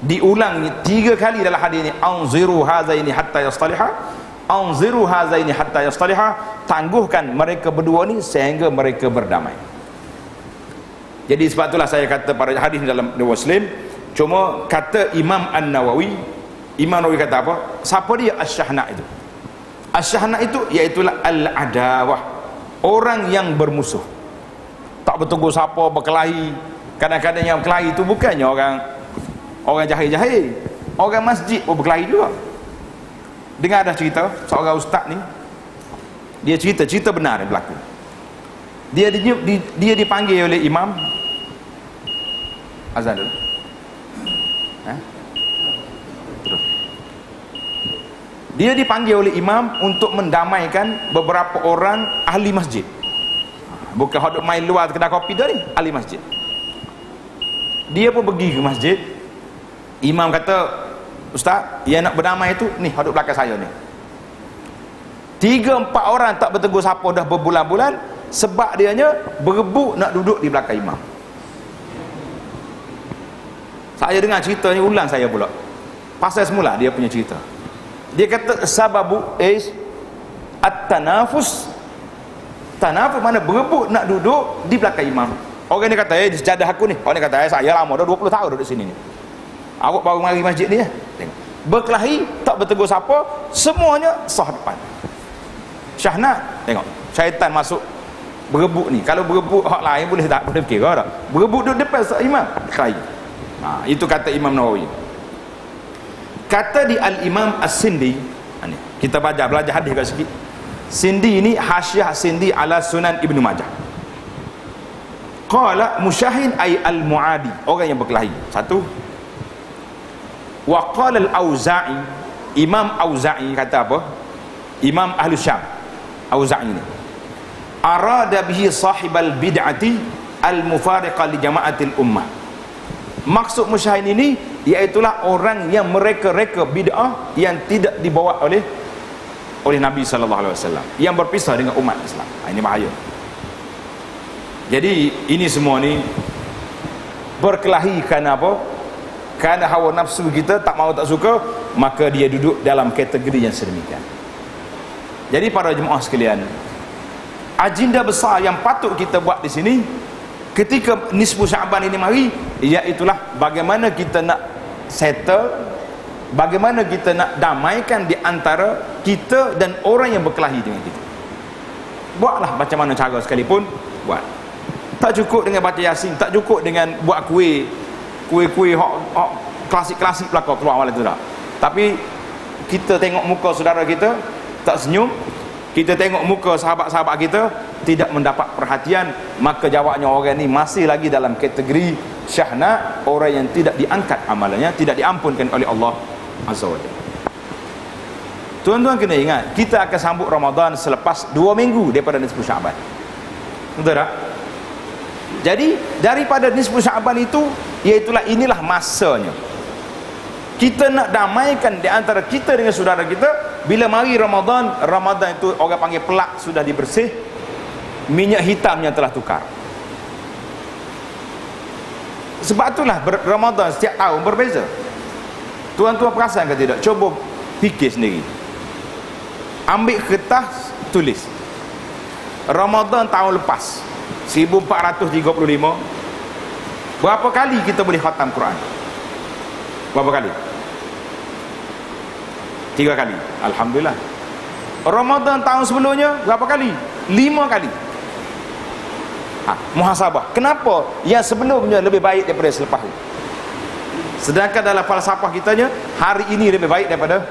Diulang 3 kali dalam hadis ini, anziru hazaini hatta yastaliha, anziru hazaini hatta yastaliha, tangguhkan mereka berdua ni sehingga mereka berdamai. Jadi sebab itulah saya kata pada hadis dalam Muslim, cuma kata Imam An-Nawawi, Imam Nawawi kata apa? Siapa dia Asy-Syahna itu? Asy-Syahna itu iaitulah al-adawah, orang yang bermusuh. Tak bertegur siapa, berkelahi. Kadang-kadang yang berkelahi itu bukannya orang jahil-jahil, orang masjid pun berkelahi juga. Dengar dah cerita seorang ustaz ni, dia cerita benar yang berlaku. Dia dipanggil oleh imam. Azan dulu. Terus. Dia dipanggil oleh imam untuk mendamaikan beberapa orang ahli masjid. Bukan hodok main luar kedai kopi dah ni, ahli masjid. Dia pun pergi ke masjid. Imam kata, ustaz, yang nak berdamai tu ni hodok belakang saya ni. 3-4 orang tak bertegur siapa dah berbulan-bulan, sebab dianya berebut nak duduk di belakang imam. Saya dengar cerita ni, ulang saya pula pasal semula dia punya cerita. Dia kata sababu at-tanafus. Tanafus mana berebut nak duduk di belakang imam. Orang ni kata, sejadah aku ni. Orang ni kata, saya lama dah 20 tahun duduk sini ni. Awak baru mari masjid ni ya. Tengok. Berkelahi, tak bertegur siapa, semuanya sah depan. Syahna, tengok. Syaitan masuk berebut ni. Kalau berebut hak lain boleh tak? Boleh kira tak? Berebut duduk depan imam, kelahi. Itu kata Imam Nawawi. Kata di Al-Imam As-Sindi, kita belajar hadis kat sikit. Sindi ini hasyiah Sindi ala Sunan Ibnu Majah. Qala musyahid ay al-muadi, orang yang berkelahi. Satu. Wa qala al-Auza'i, Imam Auza'i kata apa? Imam Ahli Syam Auza'i ini, arada bihi sahibal bid'ati al-mufariqah li jama'atil ummah. Maksud musyahid ini iaitulah orang yang mereka-reka bid'ah yang tidak dibawa oleh Nabi SAW, yang berpisah dengan umat Islam. Ini bahaya. Jadi ini semua ni berkelahi kerana apa? Kerana hawa nafsu kita, tak mau tak suka, maka dia duduk dalam kategori yang sedemikian. Jadi para jemaah sekalian, agenda besar yang patut kita buat di sini ketika nisfu Syaban ini mari, iaitulah bagaimana kita nak settle, bagaimana kita nak damaikan di antara kita dan orang yang berkelahi dengan kita. Buatlah macam mana cara sekalipun, buat. Tak cukup dengan baca Yasin, tak cukup dengan buat kuih klasik-klasik belaka keluar malam tu tak. Tapi kita tengok muka saudara kita tak senyum, kita tengok muka sahabat-sahabat kita tidak mendapat perhatian, maka jawabnya orang ni masih lagi dalam kategori syahna, orang yang tidak diangkat amalannya, tidak diampunkan oleh Allah Azza wa Jalla. Tuan-tuan kena ingat, kita akan sambut Ramadan selepas 2 minggu daripada nisfu Syaban. Betul tak? Jadi daripada nisfu Syaban itu, iaitulah inilah masanya kita nak damaikan di antara kita dengan saudara kita. Bila mari Ramadan itu orang panggil pelak sudah dibersih, minyak hitamnya telah tukar. Sebab itulah Ramadan setiap tahun berbeza. Tuan-tuan perasan ke tidak? Cuba fikir sendiri. Ambil kertas, tulis Ramadan tahun lepas 1435, Berapa kali kita boleh khatam Quran? Berapa kali? 3 kali. Alhamdulillah. Ramadan tahun sebelumnya berapa kali? 5 kali. Muhasabah. Kenapa yang sebelumnya lebih baik daripada selepas itu? Sedangkan dalam falsafah kitanya, hari ini lebih baik daripada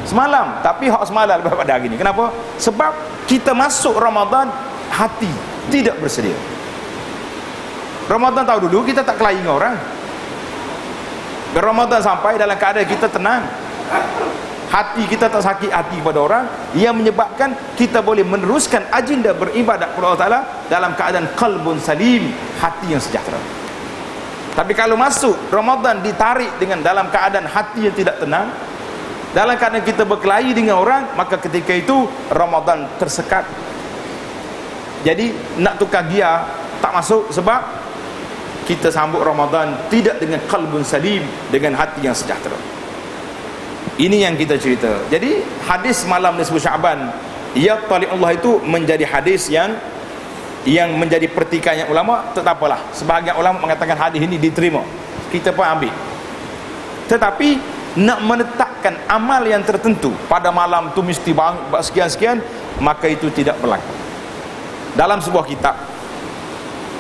semalam, tapi hak semalam lebih baik daripada hari ini. Kenapa? Sebab kita masuk Ramadan hati tidak bersedia. Ramadan tahu dulu kita tak kelahi dengan orang. Ramadan sampai dalam keadaan kita tenang, hati kita tak sakit hati kepada orang, yang menyebabkan kita boleh meneruskan agenda beribadat kepada Allah Ta'ala dalam keadaan qalbun salim, hati yang sejahtera. Tapi kalau masuk Ramadan ditarik dengan dalam keadaan hati yang tidak tenang, dalam keadaan kita berkelahi dengan orang, maka ketika itu Ramadan tersekat. Jadi nak tukar gear tak masuk, sebab kita sambut Ramadan tidak dengan qalbun salim, dengan hati yang sejahtera. Ini yang kita cerita. Jadi hadis malam nisfu Syaban ya Allah itu menjadi hadis yang menjadi pertikaian ulama. Tak apalah, sebahagian ulama mengatakan hadis ini diterima, kita pun ambil. Tetapi nak menetapkan amal yang tertentu pada malam tu mesti sekian-sekian, maka itu tidak berlaku. Dalam sebuah kitab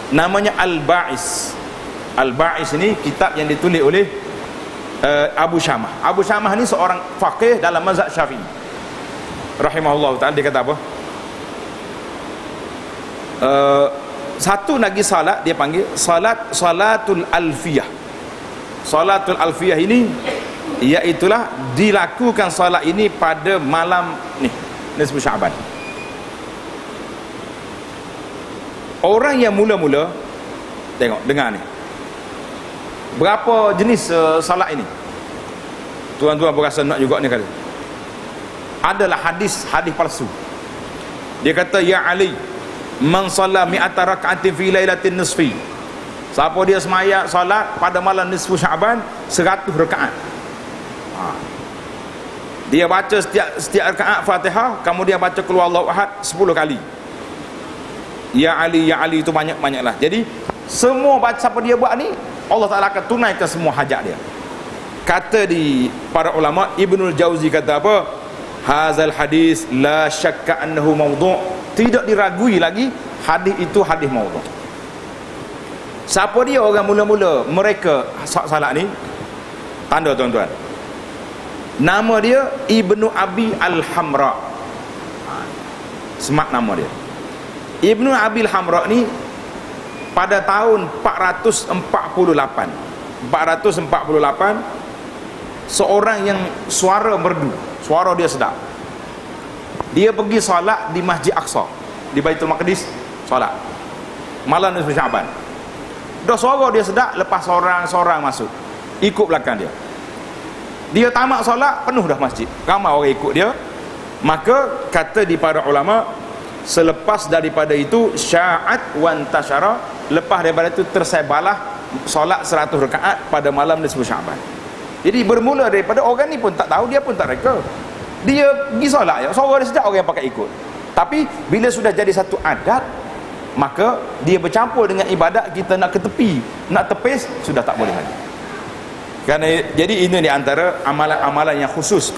namanya Al-Ba'is. Al-Ba'is ini kitab yang ditulis oleh Abu Syamah. Abu Syamah ni seorang faqih dalam mazhab Syafi'i rahimahullah ta'ala. Dia kata apa? Satu lagi salat dia panggil salatul alfiyah. Salatul alfiyah ini iaitulah dilakukan salat ini pada malam ni nisfu Syaban. Orang yang mula-mula tengok, dengar ni, berapa jenis salat ini? Tuan-tuan berasa nak juga ni kali. Adalah hadis palsu. Dia kata, ya Ali, man salla mi'ata rak'atin fi lailatin nisfi. Siapa dia semaya salat pada malam nisfu Syaban 100 rakaat. Dia baca setiap rakaat Fatihah, kemudian baca qul huwallahu ahad 10 kali. Ya Ali itu banyak-banyaklah. Jadi semua baca siapa dia buat ni, Allah Ta'ala akan tunaikan semua hajat dia. Kata di para ulama, Ibnul Jauzi kata apa? Hazal hadis la syakka annahu mawdu'. Tidak diragui lagi hadis itu hadis mawdu'. Siapa dia orang mula-mula mereka salat ni? Tanda tuan-tuan, nama dia Ibnu Abi Al-Hamra. Semak nama dia Ibnu Abi Al-Hamra ni pada tahun 448 seorang yang suara merdu, suara dia sedap. Dia pergi solat di Masjid Aqsa, di Baitul Maqdis, solat malam nisfu Syaban. Dah suara dia sedap, lepas seorang masuk ikut belakang dia. Dia tamat solat, penuh dah masjid, ramai orang ikut dia. Maka kata di para ulama, selepas daripada itu sya'at wan tasyara, lepas daripada itu tersebarlah solat 100 rakaat pada malam nisfu Syaban. Jadi bermula daripada orang ni pun tak tahu, dia pun tak reka, dia pergi solat ya, suara dia sedap, orang yang pakai ikut. Tapi bila sudah jadi satu adat, maka dia bercampur dengan ibadat kita, nak ke tepi, nak tepis, sudah tak boleh lagi. Kerana jadi ini di antara amalan-amalan yang khusus.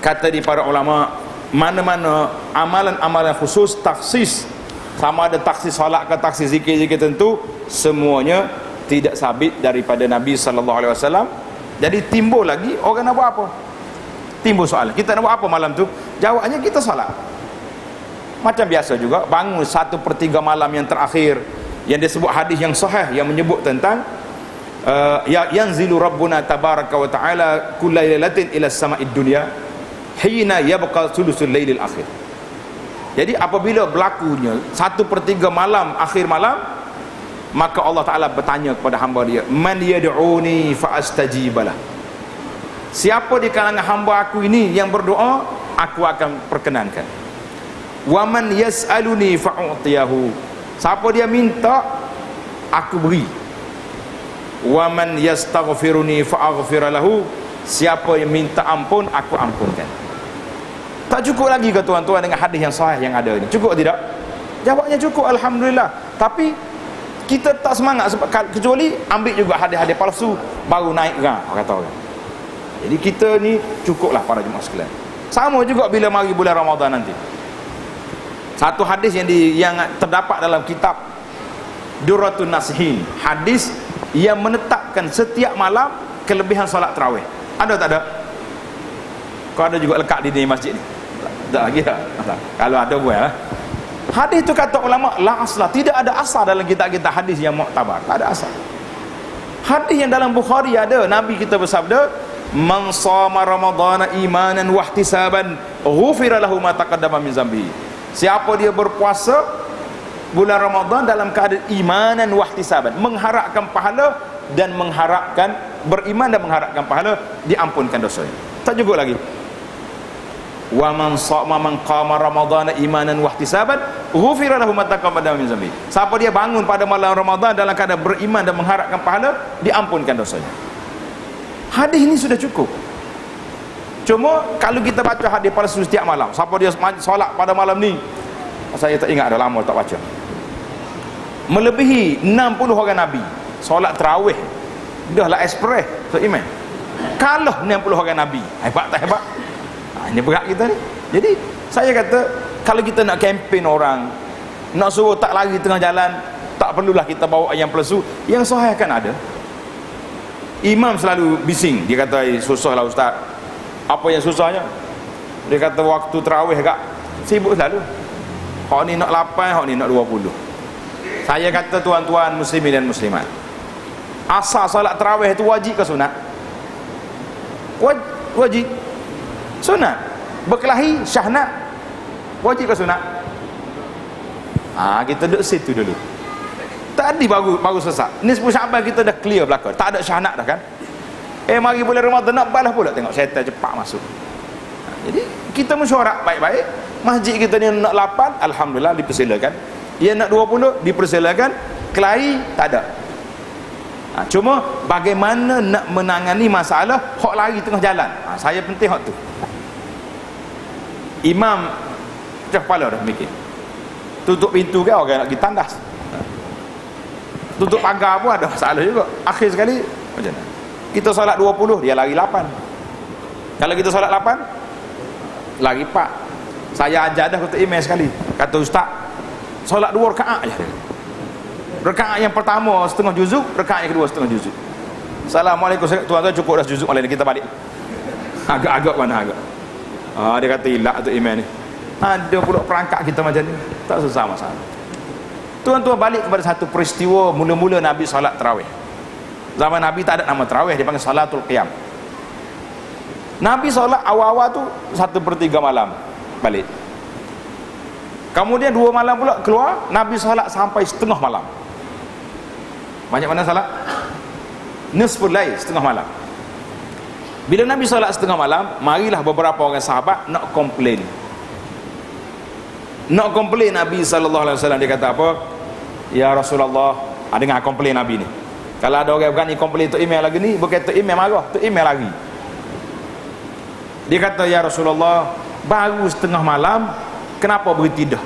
Kata di para ulama, mana-mana amalan-amalan khusus taksis, sama ada taksis solat ke taksis zikir-zikir tentu, semuanya tidak sabit daripada Nabi SAW. Jadi timbul lagi orang nak buat apa? Timbul soalan, kita nak buat apa malam tu? Jawabnya kita solat. Macam biasa juga, bangun 1/3 malam yang terakhir, yang disebut hadis yang sahih yang menyebut tentang yanzilu rabbuna tabaraka wa ta'ala kulla lailatin ila sama'id dunya hina yabqa thuluthul lailil akhir. Jadi apabila berlakunya 1/3 malam, akhir malam, maka Allah Ta'ala bertanya kepada hamba dia, man yad'uni fa'astajibalah. Siapa di kalangan hamba aku ini yang berdoa, aku akan perkenankan. Wa man yas'aluni fa'utiyahu. Siapa dia minta, aku beri. Wa man yastaghfiruni fa'aghfir lahu. Siapa yang minta ampun, aku ampunkan. Tak cukup lagi ke tuan-tuan dengan hadis yang sahih yang ada ini? Cukup tidak? Jawabnya cukup, alhamdulillah. Tapi kita tak semangat sebab kecuali ambil juga hadis-hadis palsu baru naik orang kata orang. Jadi kita ni cukuplah para jemaah sekalian. Sama juga bila mari bulan Ramadan nanti. Satu hadis yang terdapat dalam kitab Durratun Nasihin, hadis yang menetapkan setiap malam kelebihan solat tarawih. Ada tak ada? Kau ada juga lekat di masjid ni? Tak lagi tak? Kalau ada buat lah. Hadis tu kata ulama la aslah, tidak ada asal dalam kitab-kitab hadis yang muktabar, tak ada asal. Hadis yang dalam Bukhari ada, Nabi kita bersabda, man shama ramadhana imanan wa ihtisaban ghufira lahu ma taqaddama min zambi. Siapa dia berpuasa bulan Ramadan dalam keadaan imanan wa ihtisaban, mengharapkan pahala dan mengharapkan beriman dan mengharapkan pahala, diampunkan dosanya. Tak cukup lagi. Wa man shama man qama ramadhana imanan wa ihtisaban ghufira lahu ma taqaddama min zambi. Siapa dia bangun pada malam Ramadan dalam keadaan beriman dan mengharapkan pahala, diampunkan dosanya. Hadis ini sudah cukup. Cuma kalau kita baca hadis palsu setiap malam, siapa dia solat pada malam ni, saya tak ingat, dah lama tak baca, melebihi 60 orang Nabi solat tarawih, dah lah express seiman. Kalau 60 orang Nabi, hebat tak hebat? Ini berat kita ni. Jadi saya kata, kalau kita nak kempen orang, nak suruh tak lari tengah jalan, tak perlulah kita bawa yang palsu. Yang sahih kan ada. Imam selalu bising, dia kata susahlah ustaz. Apa yang susahnya? Dia kata waktu tarawih kak sibuk selalu. Hak ni nak 8, hak ni nak 20. Saya kata tuan-tuan muslimin dan muslimat, asal solat tarawih itu wajib ke sunat? Wajib. Sunat. Berkelahi syahnat wajib ke sunat? Kita duduk situ dulu. Tadi baru sesat. Ni 10 Syaban kita dah clear belakang. Tak ada syahnat dah kan? Mari bulan Ramadan nak balas pula, tengok syaitan cepat masuk. Jadi kita mesyuarat baik-baik. Masjid kita ni nak 8, alhamdulillah dipersilakan. Dia nak 20, dipersilakan. Kelahi tak ada. Cuma bagaimana nak menangani masalah hak lari tengah jalan. Saya penting hak tu. Imam pecah kepala dah mikir. Tutup pintu ke orang nak pergi tandas. Tutup pagar pun ada masalah juga. Akhir sekali macam mana? Kita solat 20, dia lari 8. Kalau kita solat 8, lari 4. Saya ajar dah kata email sekali. Kata ustaz, solat 2 rakaat je. Rakaat yang pertama setengah juzuk, rakaat yang kedua setengah juzuk. Assalamualaikum, tuan-tuan cukup dah juzuk malam ni, kita balik. Agak-agak mana agak. Dia kata ilak tu email ni. Ada pula perangkat kita macam ni. Tak susah masalah. Tuan-tuan balik kepada satu peristiwa mula-mula Nabi solat tarawih. Zaman Nabi tak ada nama tarawih, dia panggil salatul qiyam. Nabi solat awal-awal tu 1/3 malam balik. Kemudian 2 malam pula keluar, Nabi solat sampai setengah malam. Banyak mana solat? Nisful lail, setengah malam. Bila Nabi solat setengah malam, marilah beberapa orang sahabat nak komplain. Nak komplain Nabi sallallahu alaihi wasallam. Dia kata apa? Ya Rasulullah, dengar komplain Nabi ni. Kalau ada orang berani komplain tu email lagi ni, bukan tu email marah, tu email lagi. Dia kata, ya Rasulullah, baru setengah malam, kenapa berhenti dah?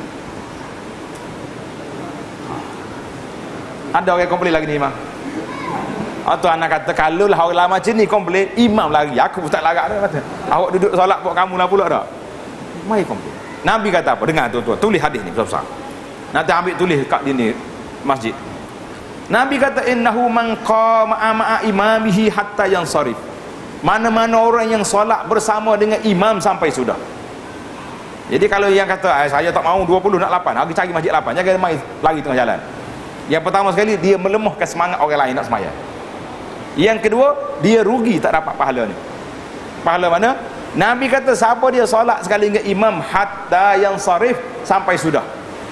Ada orang komplain lagi ni imam. Atau anak kata, kalau lah orang lama macam ni komplain, imam lagi. Aku pun tak larat dah kata. Awak duduk solat buat kamu lah pula dah. Mari komplain. Nabi kata apa? Dengar tuan-tuan, tulis hadis ni besar-besar. Nanti ambil tulis kat sini masjid. Nabi kata, innahu man qama ma'a imamihi hatta yansarif. Mana-mana orang yang solat bersama dengan imam sampai sudah. Jadi kalau yang kata saya tak mahu 20 nak 8, aku cari masjid 8, jangan mai lari tengah jalan. Yang pertama sekali, dia melemahkan semangat orang lain nak sembahyang. Yang kedua, dia rugi tak dapat pahala ni. Pahala mana? Nabi kata siapa dia solat sekali dengan imam hatta yansarif, sampai sudah.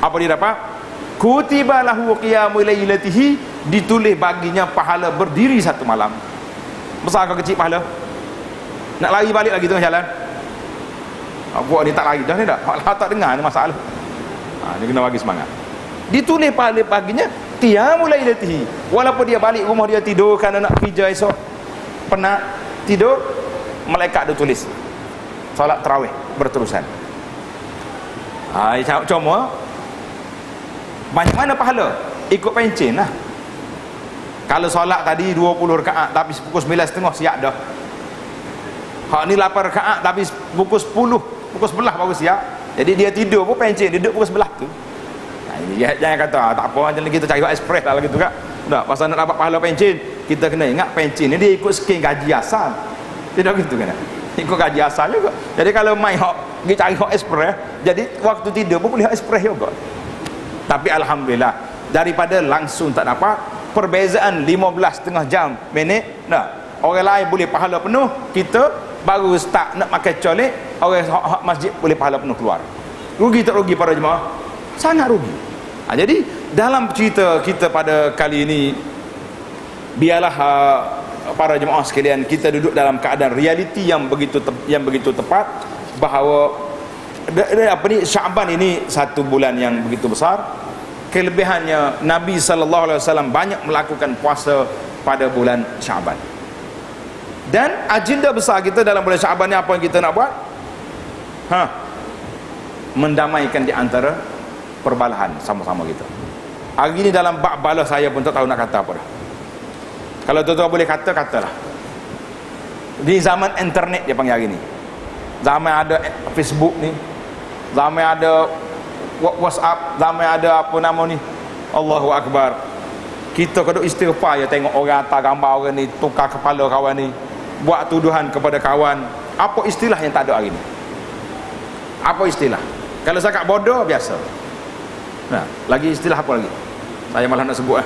Apa dia dapat? Kutiba lahu qiyamul lailatihi, ditulis baginya pahala berdiri satu malam. Besar ke kecil pahala? Nak lari balik lagi tengah jalan? Buat ni tak lari dah ni dah. Hak tak dengar ni masalah. Dia kena bagi semangat. Ditulis pahala baginya qiyamul lailatihi. Walaupun dia balik rumah dia tidur kerana nak kerja esok, penat tidur, malaikat dia tulis solat tarawih berterusan. Cuma banyak mana pahala? ikut pencen lah. Kalau solat tadi 20 rakaat tapi pukul 9.30 siap dah. Hak ni 8 rakaat tapi pukul 10, pukul 11 baru siap. Jadi dia tidur pun pencen, dia duduk pukul 11 tu. Nah, ini jangan kata tak apa macam kita cari ekspres lah gitu kan. Tak, pasal nak dapat pahala pencen, kita kena ingat pencen ni dia ikut skim gaji asal. Tidak gitu kan? Ikut gaji asal juga. Jadi kalau main hak pergi cari hak ekspres, jadi waktu tidur pun boleh hak ekspres juga. Tapi alhamdulillah daripada langsung tak dapat, perbezaan 15,5 jam minit, nah, orang lain boleh pahala penuh, kita baru start nak makan colek, orang hak masjid boleh pahala penuh keluar. Rugi tak rugi para jemaah? Sangat rugi. Jadi dalam cerita kita pada kali ini, biarlah para jemaah sekalian, kita duduk dalam keadaan realiti yang begitu tepat, bahawa Syaban ini satu bulan yang begitu besar. Kelebihannya Nabi SAW banyak melakukan puasa pada bulan Syaban. Dan agenda besar kita dalam bulan Syaban ni apa yang kita nak buat? Mendamaikan di antara perbalahan sama-sama kita. Hari ni dalam bab balas saya pun tak tahu nak kata apa dah. Kalau tuan-tuan boleh kata, katalah. Di zaman internet dia panggil hari ni. Zaman ada Facebook ni, zaman ada WhatsApp, zaman ada apa nama ni, Allahu Akbar. Kita kena istighfar ya, tengok orang hantar gambar orang ni, tukar kepala kawan ni, buat tuduhan kepada kawan. Apa istilah yang tak ada hari ni? Apa istilah? Kalau cakap bodoh biasa. Nah, lagi istilah apa lagi? Saya malah nak sebut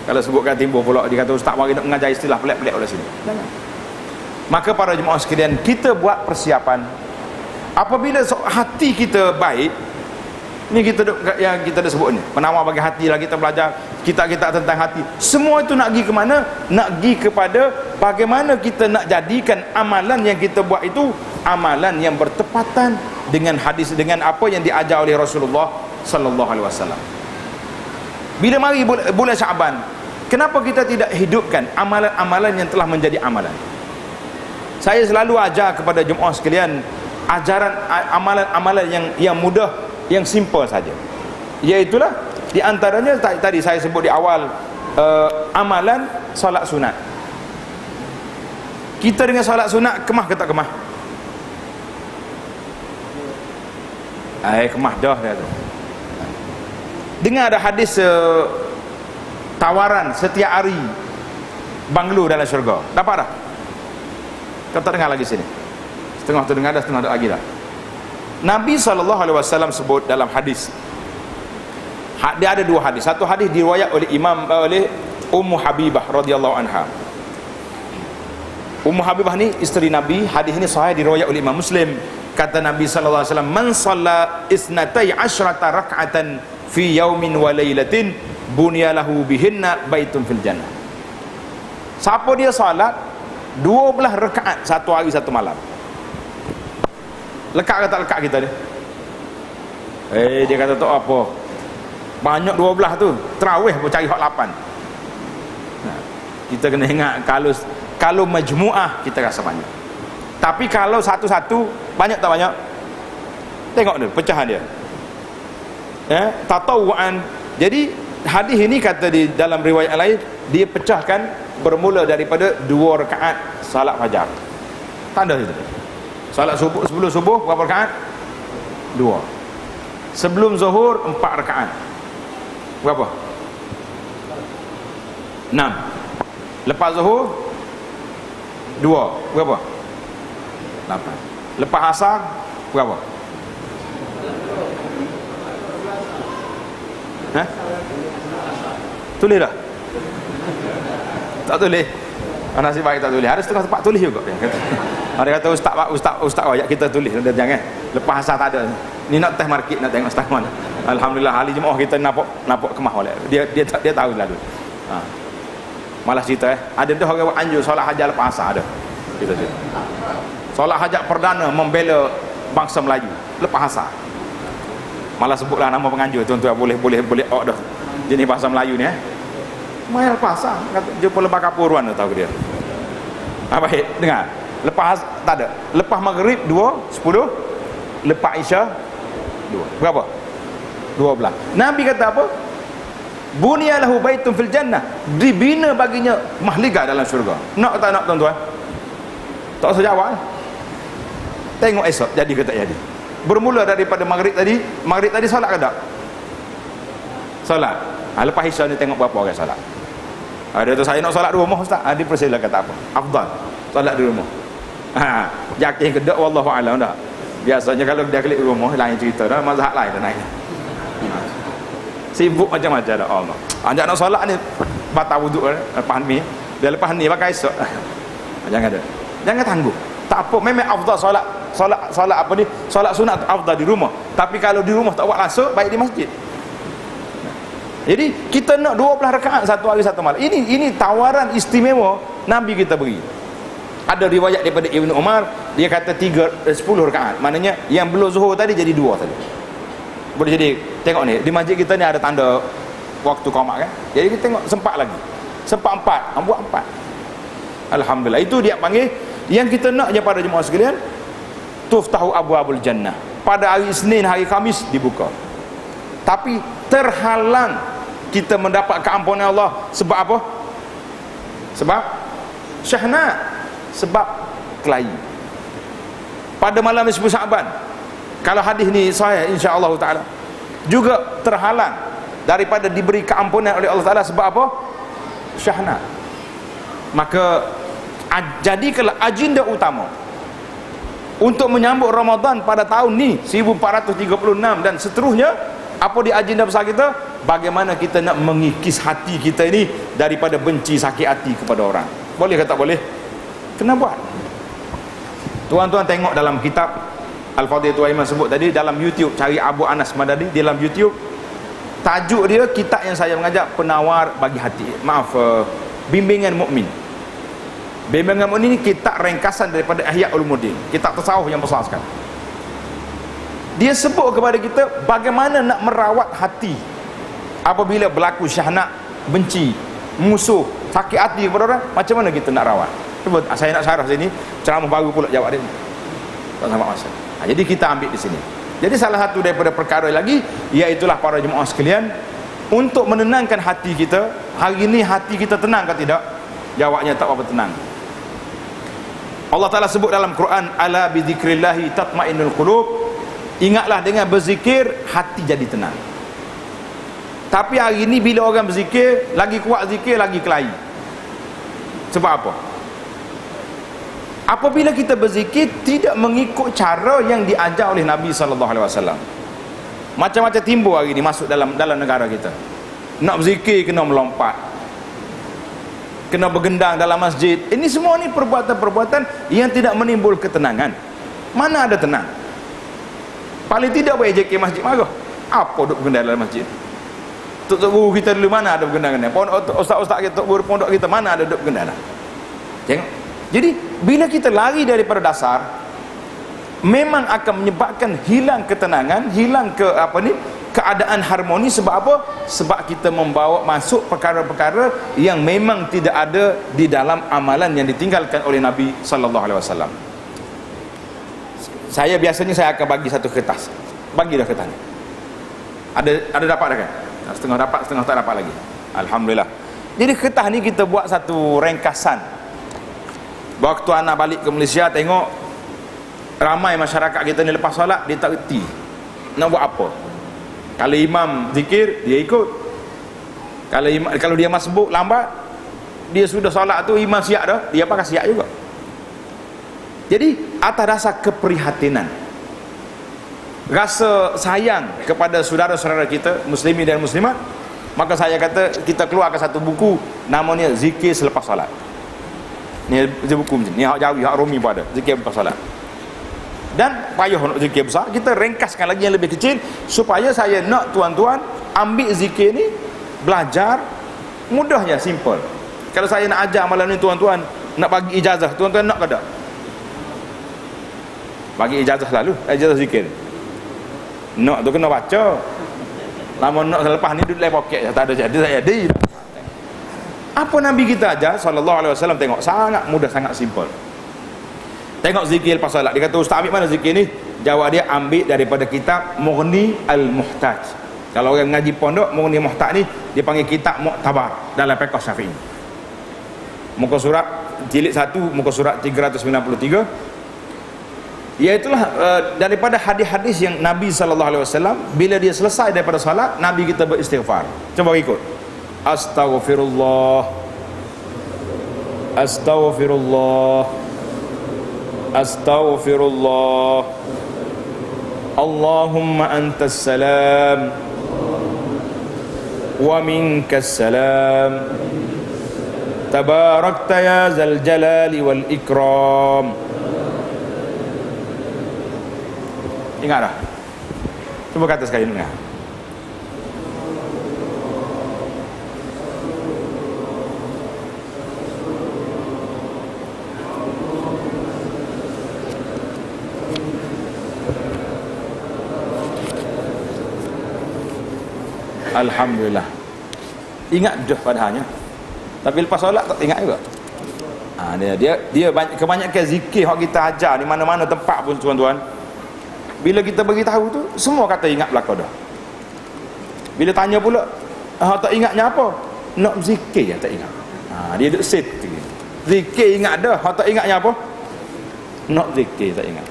Kalau sebutkan timbul pula dia kata ustaz mari nak mengajar istilah pelik-pelik oleh sini. Jangan. Maka para jemaah sekalian, kita buat persiapan. Apabila hati kita baik, ni kita yang kita dah sebut ni, penawar bagi hati lah, kita belajar kitab-kitab tentang hati. Semua itu nak pergi ke mana? Nak pergi kepada bagaimana kita nak jadikan amalan yang kita buat itu amalan yang bertepatan dengan hadis, dengan apa yang diajar oleh Rasulullah sallallahu alaihi wasallam. Bila mari bulan Syaban, kenapa kita tidak hidupkan amalan-amalan yang telah menjadi amalan? Saya selalu ajar kepada jemaah sekalian ajaran amalan-amalan yang mudah, yang simple saja. Iaitulah di antaranya tadi saya sebut di awal, amalan solat sunat. Kita dengan solat sunat kemah ke tak kemah? Kemah dah dia tu. Dengar ada hadis tawaran setiap hari banglo dalam syurga. Dapat dah? Kau tak dengar lagi sini? Setengah tu dengar dah, setengah tu lagi dah. Nabi SAW sebut dalam hadis, dia ada dua hadis. Satu hadis diriwayat oleh oleh Ummu Habibah radhiyallahu anha. Ummu Habibah ni isteri Nabi. Hadis ini sahih, diriwayat oleh Imam Muslim. Kata Nabi SAW, man shalla isnatai asyrata rak'atan fi yaumin wa lailatin bunyalahu bihinna baitun fil jannah. Siapa dia salat 12 rakaat satu hari satu malam, lekat ke tak lekat kita dia? Dia kata tak apa, banyak 12 tu, terawih pun cari hak 8. Kita kena ingat, kalau majmu'ah kita rasa banyak, tapi kalau satu-satu banyak tak banyak? Tengok dia pecahan dia, tatawuan. Jadi hadis ini kata di dalam riwayat lain, dia pecahkan bermula daripada 2 rakaat salat fajar. Tanda situ. Salat subuh, sebelum subuh berapa rakaat? 2. Sebelum zuhur 4 rakaat. Berapa? 6. Lepas zuhur 2. Berapa? 8. Lepas asar berapa? Tulis dah? Tak tulis? Nasib baik tak tulis. Ada setengah tempat tulis juga. Ada kata ustaz ayat kita tulis. Jangan. Lepas asal tak ada. Ni nak test market, nak tengok ustaz mana. Alhamdulillah ahli jemaah kita nampak kemah oleh. Dia tahu lalu. Malah cerita ada tu orang anjur solat hajat lepas asar ada. Kita cerita. Solat hajat perdana membela bangsa Melayu lepas asar. Malah sebutlah nama penganjur, tuan-tuan boleh dah. Jenis bahasa Melayu ni Mai lepas asar, jumpa lepas kapuruan tu tahu dia. Baik, dengar. Lepas tak ada. Lepas maghrib 2, 10. Lepas isya 2. Berapa? 12. Nabi kata apa? Bunyalahu baitun fil jannah, dibina baginya mahligai dalam syurga. Nak tak nak tuan-tuan? Tak usah jawab. Tengok esok jadi ke tak jadi. Bermula daripada maghrib tadi solat ke tak? Solat. Lepas isya ni tengok berapa orang solat. Dia tu saya nak solat di rumah ustaz. Dia persilakan, tak apa. Afdal solat di rumah. Yakin ke tak wallahu alam dah. Biasanya kalau dia klik di rumah lain cerita dah, mazhab lain dah naik. Sibuk macam-macam dah Allah. Anjak nak solat ni batal wuduk lepas ni. Dia lepas ni pakai esok. Jangan ada. Jangan tangguh. Tak apa, memang afdal solat apa ni? Solat sunat afdal di rumah. Tapi kalau di rumah tak buat langsung, baik di masjid. Jadi kita nak 12 rakaat satu hari satu malam. Ini tawaran istimewa Nabi kita beri. Ada riwayat daripada Ibnu Umar, dia kata 10 rakaat. Maknanya yang belum zuhur tadi jadi 2 tadi. Boleh jadi, tengok ni, di masjid kita ni ada tanda waktu qomat kan. Jadi kita tengok sempat lagi. Sempat 4, buat 4. Alhamdulillah. Itu dia panggil, yang kita nak je pada jemaah sekalian, tuftahu abwabul jannah. Pada hari Isnin, hari Khamis dibuka. Tapi terhalang kita mendapat keampunan Allah sebab apa? Sebab syahna, sebab kelahi. Pada malam 10 Syaban, kalau hadis ni sahih insya-Allah taala, juga terhalang daripada diberi keampunan oleh Allah taala sebab apa? Syahna. Maka jadikanlah agenda utama untuk menyambut Ramadan pada tahun ni 1436 dan seterusnya. Apa di agenda besar kita? Bagaimana kita nak mengikis hati kita ini daripada benci sakit hati kepada orang. Boleh ke tak boleh? Kena buat. Tuan-tuan tengok dalam kitab Al-Fadhil Tuan Iman sebut tadi, dalam YouTube cari Abu Anas Madadi dalam YouTube. Tajuk dia kitab yang saya mengajak, penawar bagi hati. Bimbingan mukmin. Bimbingan mukmin ini kitab ringkasan daripada Ihya Ulumuddin, kitab tasawuf yang besar sekali. Dia sebut kepada kita bagaimana nak merawat hati apabila berlaku syahnak, benci, musuh, sakit hati kepada orang. Macam mana kita nak rawat? Cuba saya nak syarah sini, ceramah baru pula jawab dia. Tak sama masa. Jadi kita ambil di sini. Jadi salah satu daripada perkara lagi, iaitulah para jemaah sekalian, untuk menenangkan hati kita. Hari ini hati kita tenang ke tidak? Jawabnya tak apa tenang. Allah Ta'ala sebut dalam Quran, ala bi dzikrillahi tatmainnul qulub. Ingatlah dengan berzikir hati jadi tenang. Tapi hari ini bila orang berzikir, lagi kuat zikir lagi kelahi. Sebab apa? Apabila kita berzikir tidak mengikut cara yang diajar oleh Nabi SAW. Macam-macam timbul hari ini masuk dalam negara kita. Nak berzikir kena melompat, kena bergendang dalam masjid. Ini semua ni perbuatan-perbuatan yang tidak menimbul ketenangan. Mana ada tenang? Paling tidak boleh JK masjid marah. Apa duk bergendang dalam masjid? Tok guru kita dulu mana ada bergendang? Ustaz-ustaz kita, guru pondok kita mana ada duk bergendang? Tengok. Jadi bila kita lari daripada dasar, memang akan menyebabkan hilang ketenangan, hilang keadaan harmoni. Sebab apa? Sebab kita membawa masuk perkara-perkara yang memang tidak ada di dalam amalan yang ditinggalkan oleh Nabi sallallahu alaihi wasallam. Saya biasanya saya akan bagi satu kertas. Bagilah kertas ni. Ada dapat dah kan? Setengah dapat, setengah tak dapat lagi. Alhamdulillah. Jadi kertas ni kita buat satu ringkasan. Waktu anak balik ke Malaysia, tengok ramai masyarakat kita ni lepas solat dia tak reti nak buat apa. Kalau imam zikir dia ikut, kalau dia masbuk lambat, dia sudah solat tu imam siap dah, dia pakai siap juga. Jadi atas dasar keprihatinan, rasa sayang kepada saudara-saudara kita muslimin dan muslimat, maka saya kata kita keluarkan satu buku namanya Zikir Selepas Solat. Ni buku macam ni, hak Jawi, hak Romi pun ada, zikir lepas solat. Dan payah nak zikir besar, kita ringkaskan lagi yang lebih kecil supaya saya nak tuan-tuan ambil zikir ni, belajar mudahnya, simple. Kalau saya nak ajar malam ni tuan-tuan, nak bagi ijazah, tuan-tuan nak ke tak? Bagi ijazah lalu, ijazah zikir. Nak tu kena baca. Lama nak selepas ni duduk dalam poket, tak ada jadi. Apa Nabi kita ajar sallallahu alaihi wasallam, tengok sangat mudah, sangat simple. Tengok zikir lepas solat. Dia kata, ustaz ambil mana zikir ni? Jawab dia, ambil daripada kitab Mughni Al-Muhtaj. Kalau orang ngaji pondok Mughni Muhtaj ni dia panggil kitab Mu'tabar dalam fiqh Syafi'i. Muka surat jilid 1 muka surat 393. Iaitulah daripada hadis-hadis yang Nabi SAW bila dia selesai daripada salat, Nabi kita beristighfar. Cuba ikut. Astaghfirullah, astaghfirullah, astaghfirullah, Allahumma antas salam wa minkas salam, tabarakta ya zal jalali wal ikram. Ingat dah? Cuba kata sekali dengar. Alhamdulillah. Ingat dah padanya. Tapi lepas solat tak ingat juga. Dia banyak, kebanyakan zikir yang kita ajar di mana-mana tempat pun tuan-tuan. Bila kita beritahu tu, semua kata ingat belaka dah. Bila tanya pula, tak ingatnya apa? Nak zikir tak ingat. Dia duk set. Zikir ingat dah, tak ingatnya apa? Nak zikir tak ingat.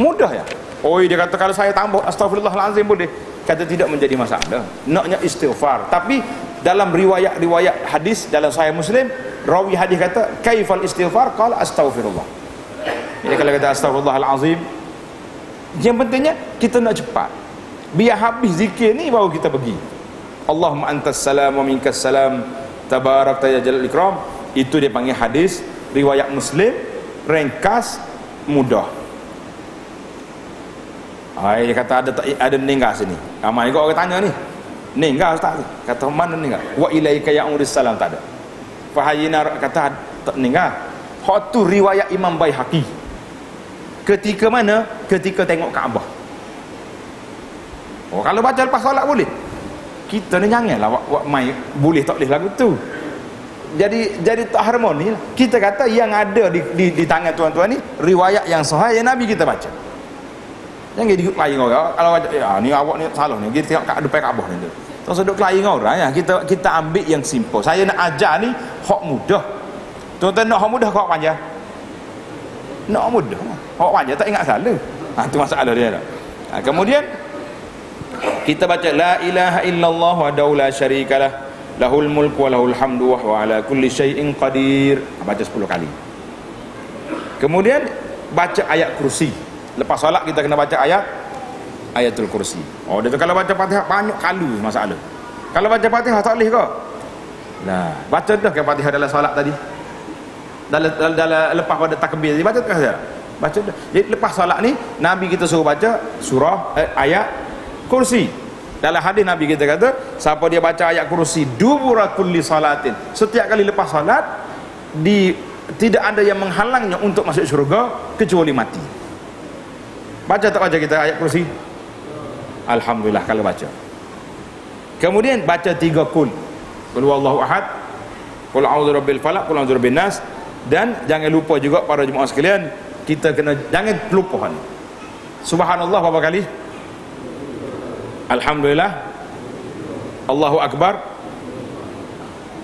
Mudah ya. Dia kata kalau saya tambah astagfirullahalazim boleh. Kata tidak menjadi masalah. Naknya istighfar. Tapi dalam riwayat-riwayat hadis dalam Sahih Muslim, rawi hadis kata kaifal istighfar, qala astaghfirullah. Jadi kalau kata astagfirullahalazim, yang pentingnya kita nak cepat. Biar habis zikir ni baru kita pergi. Allahumma antas salam wa minkas salam, tabarakta ya jalal ikram. Itu dia panggil hadis riwayat Muslim, ringkas, mudah. Dia kata ada meninggal sini. Ramai juga orang tanya ni. Meninggal ustaz? Kata mana meninggal? Wa ilaika ya'udus salam, tak ada. Fahayina kata tak meninggal. Hak tu riwayat Imam Baihaqi. Ketika mana? Ketika tengok Kaabah. Kalau baca lepas solat boleh. Kita ni janganlah buat main boleh tak boleh lagu tu. Jadi tak harmoni lah. Kita kata yang ada di tangan tuan-tuan ni riwayat yang sahih yang Nabi kita baca. Jangan duduk lain orang. Kalau ni awak ni salah ni. Kita tengok kat depan Kaabah ni. Terus duduk lain orang ya. Kita ambil yang simple. Saya nak ajar ni hak mudah. Tuan-tuan nak hak mudah kau panjang. Nak mudah. Hak panjang tak ingat salah. Tu masalah dia dah. Kemudian kita baca la ilaha illallah wa la syarikalah lahul mulku wa lahul hamdu wa huwa ala kulli syai'in qadir. Baca 10 kali. Kemudian baca ayat kursi. Lepas solat kita kena baca ayatul kursi. Dia tu kalau baca Fatihah banyak kalu masalah. Kalau baca Fatihah tak boleh ke? Nah, baca dah ke Fatihah dalam solat tadi. Dalam lepas pada takbir tadi baca tak saja? Baca dah. Jadi lepas solat ni Nabi kita suruh baca surah ayat kursi. Dalam hadis Nabi kita kata, siapa dia baca ayat kursi dubura kulli salatin, setiap kali lepas solat tidak ada yang menghalangnya untuk masuk syurga kecuali mati. Baca tak baca kita ayat kursi? Alhamdulillah kalau baca. Kemudian baca 3 kul. Qul huwallahu ahad, qul a'udzu birabbil falaq, qul a'udzu birabbin nas. Dan jangan lupa juga para jemaah sekalian, kita kena jangan pelupahan. Subhanallah berapa kali? Alhamdulillah. Allahu akbar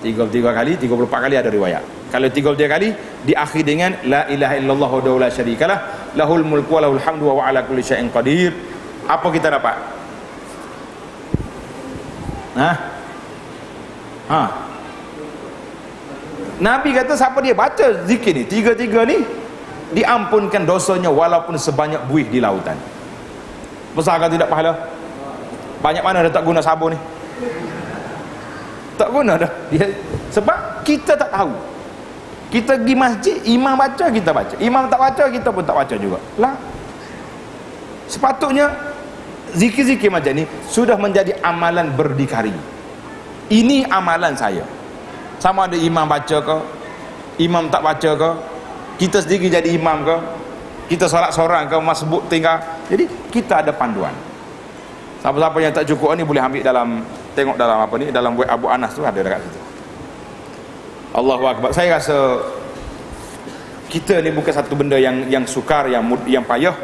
33 kali, 34 kali ada riwayat. Kalau 33 kali diakhiri dengan la ilaha illallah wa la syarikalah lahul mulku wa lahul hamdu wa ala kulli syai'in qadir. Apa kita dapat? Nabi kata siapa dia baca zikir ni 3 ni diampunkan dosanya walaupun sebanyak buih di lautan. Besar kan tidak pahala? Banyak mana dah tak guna sabun ni? Tak guna dah. Sebab kita tak tahu. Kita pergi masjid, imam baca kita baca, imam tak baca kita pun tak baca juga lah. Sepatutnya zikir-zikir macam ni sudah menjadi amalan berdikari. Ini amalan saya. Sama ada imam baca ke, imam tak baca ke, kita sendiri jadi imam ke, kita solat seorang ke, masbuk tinggal. Jadi kita ada panduan. Siapa-siapa yang tak cukup ni boleh ambil dalam, tengok dalam apa ni, dalam web Abu Anas tu ada dekat situ. Allahu Akbar. Saya rasa kita ni bukan satu benda yang sukar, yang payah,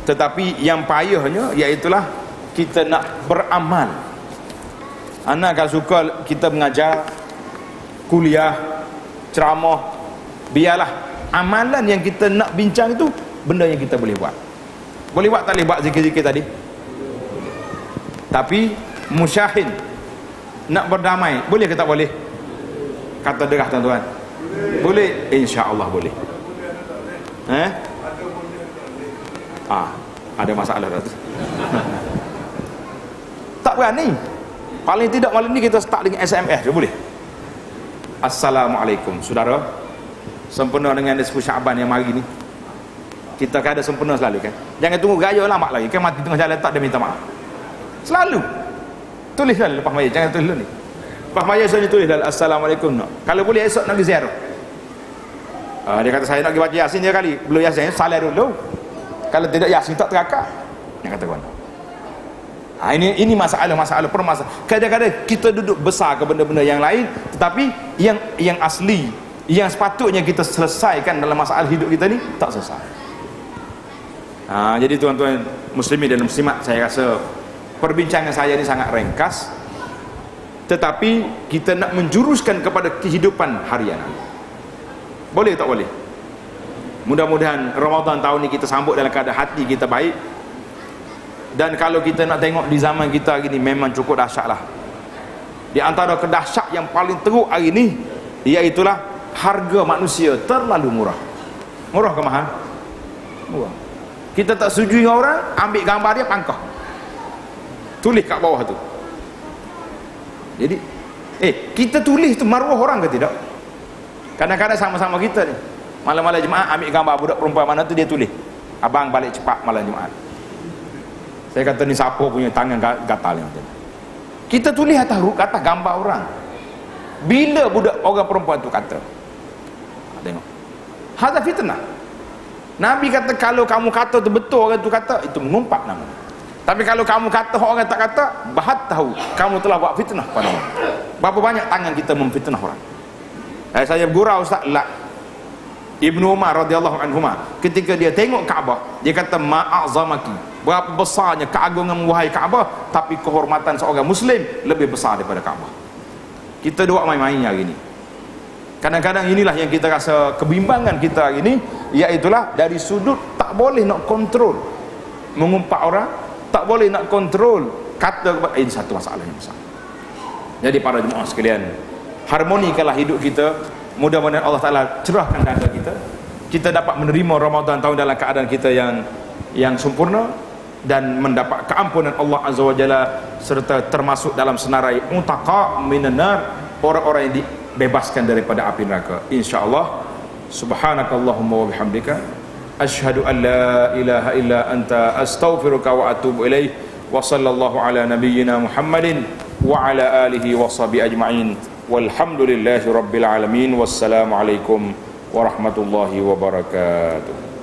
tetapi yang payahnya iaitulah kita nak beramal. Anak kalau suka kita mengajar, kuliah, ceramah, biarlah amalan yang kita nak bincang itu benda yang kita boleh buat. Boleh buat tak boleh buat zikir-zikir tadi? Tapi musyahin, nak berdamai, boleh ke tak boleh? Kata derah tuan-tuan. Boleh? InsyaAllah boleh. Ada masalah dah tu. Tak berani. Paling tidak malam ni kita start dengan SMS je boleh. Assalamualaikum saudara, sempena dengan 10 Syaban yang mari ni. Kita kan ada sempena selalu kan. Jangan tunggu gaya lama lagi kan, mati tengah jalan tak dia minta maaf. Selalu tulis dah lepas maya, jangan tulis ni. Lepas maya saya tulis dah Assalamualaikum. No. Kalau boleh esok nak pergi ziarah. Dia kata saya nak pergi baca Yasin dia kali. Belum Yasin, salah dulu. Kalau tidak Yasin tak terakak. Dia kata kawan. Ini masalah permasalahan. Kadang-kadang kita duduk besar ke benda-benda yang lain, tetapi yang asli, yang sepatutnya kita selesaikan dalam masalah hidup kita ni tak selesai. Jadi tuan-tuan muslimin dan muslimat, saya rasa perbincangan saya ni sangat ringkas, tetapi kita nak menjuruskan kepada kehidupan harian. Boleh tak boleh? Mudah-mudahan Ramadan tahun ni kita sambut dalam keadaan hati kita baik. Dan kalau kita nak tengok di zaman kita hari ni, memang cukup dahsyat lah. Di antara kedahsyat yang paling teruk hari ni, iaitulah harga manusia terlalu murah. Murah ke mahal? Murah. Kita tak setuju dengan orang, ambil gambar dia, pangkah, tulis kat bawah tu. Jadi kita tulis tu maruah orang ke tidak? Kadang-kadang sama-sama kita ni, malam-malam Jumaat ambil gambar budak perempuan mana tu, dia tulis, abang balik cepat malam Jumaat. Saya kata ni siapa punya tangan gatal ni? Kita tulis atas gambar orang. Bila budak orang perempuan tu kata, tengok, hadza fitnah. Nabi kata kalau kamu kata tu betul, orang tu kata, itu mengumpat nama. Tapi kalau kamu kata orang tak kata, bahat tahu kamu telah buat fitnah pada orang. Berapa banyak tangan kita memfitnah orang. Saya bergurau Ustaz lah. Ibnu Umar radhiyallahu anhuma, ketika dia tengok Kaabah, dia kata ma'azamaki, berapa besarnya keagungan wahai Kaabah, tapi kehormatan seorang muslim lebih besar daripada Kaabah. Kita duk main-main hari ni. Kadang-kadang inilah yang kita rasa kebimbangan kita hari ni, iaitulah dari sudut tak boleh nak kontrol mengumpat orang, tak boleh nak kontrol kata kepada, ini satu masalah yang besar. Jadi para jemaah sekalian, harmonikanlah hidup kita. Mudah-mudahan Allah Ta'ala cerahkan dada kita, kita dapat menerima Ramadan tahun dalam keadaan kita yang sempurna, dan mendapat keampunan Allah Azza wa Jalla, serta termasuk dalam senarai utaqa minan nar, orang-orang yang dibebaskan daripada api neraka, insya-Allah. Subhanakallahumma wa bihamdika asyhadu an la ilaha illa anta astaghfiruka wa atubu ilaik. Wa sallallahu ala nabiyyina Muhammadin wa ala alihi wa sahbihi ajma'in. Walhamdulillahi rabbil alamin. Wassalamualaikum warahmatullahi wabarakatuh.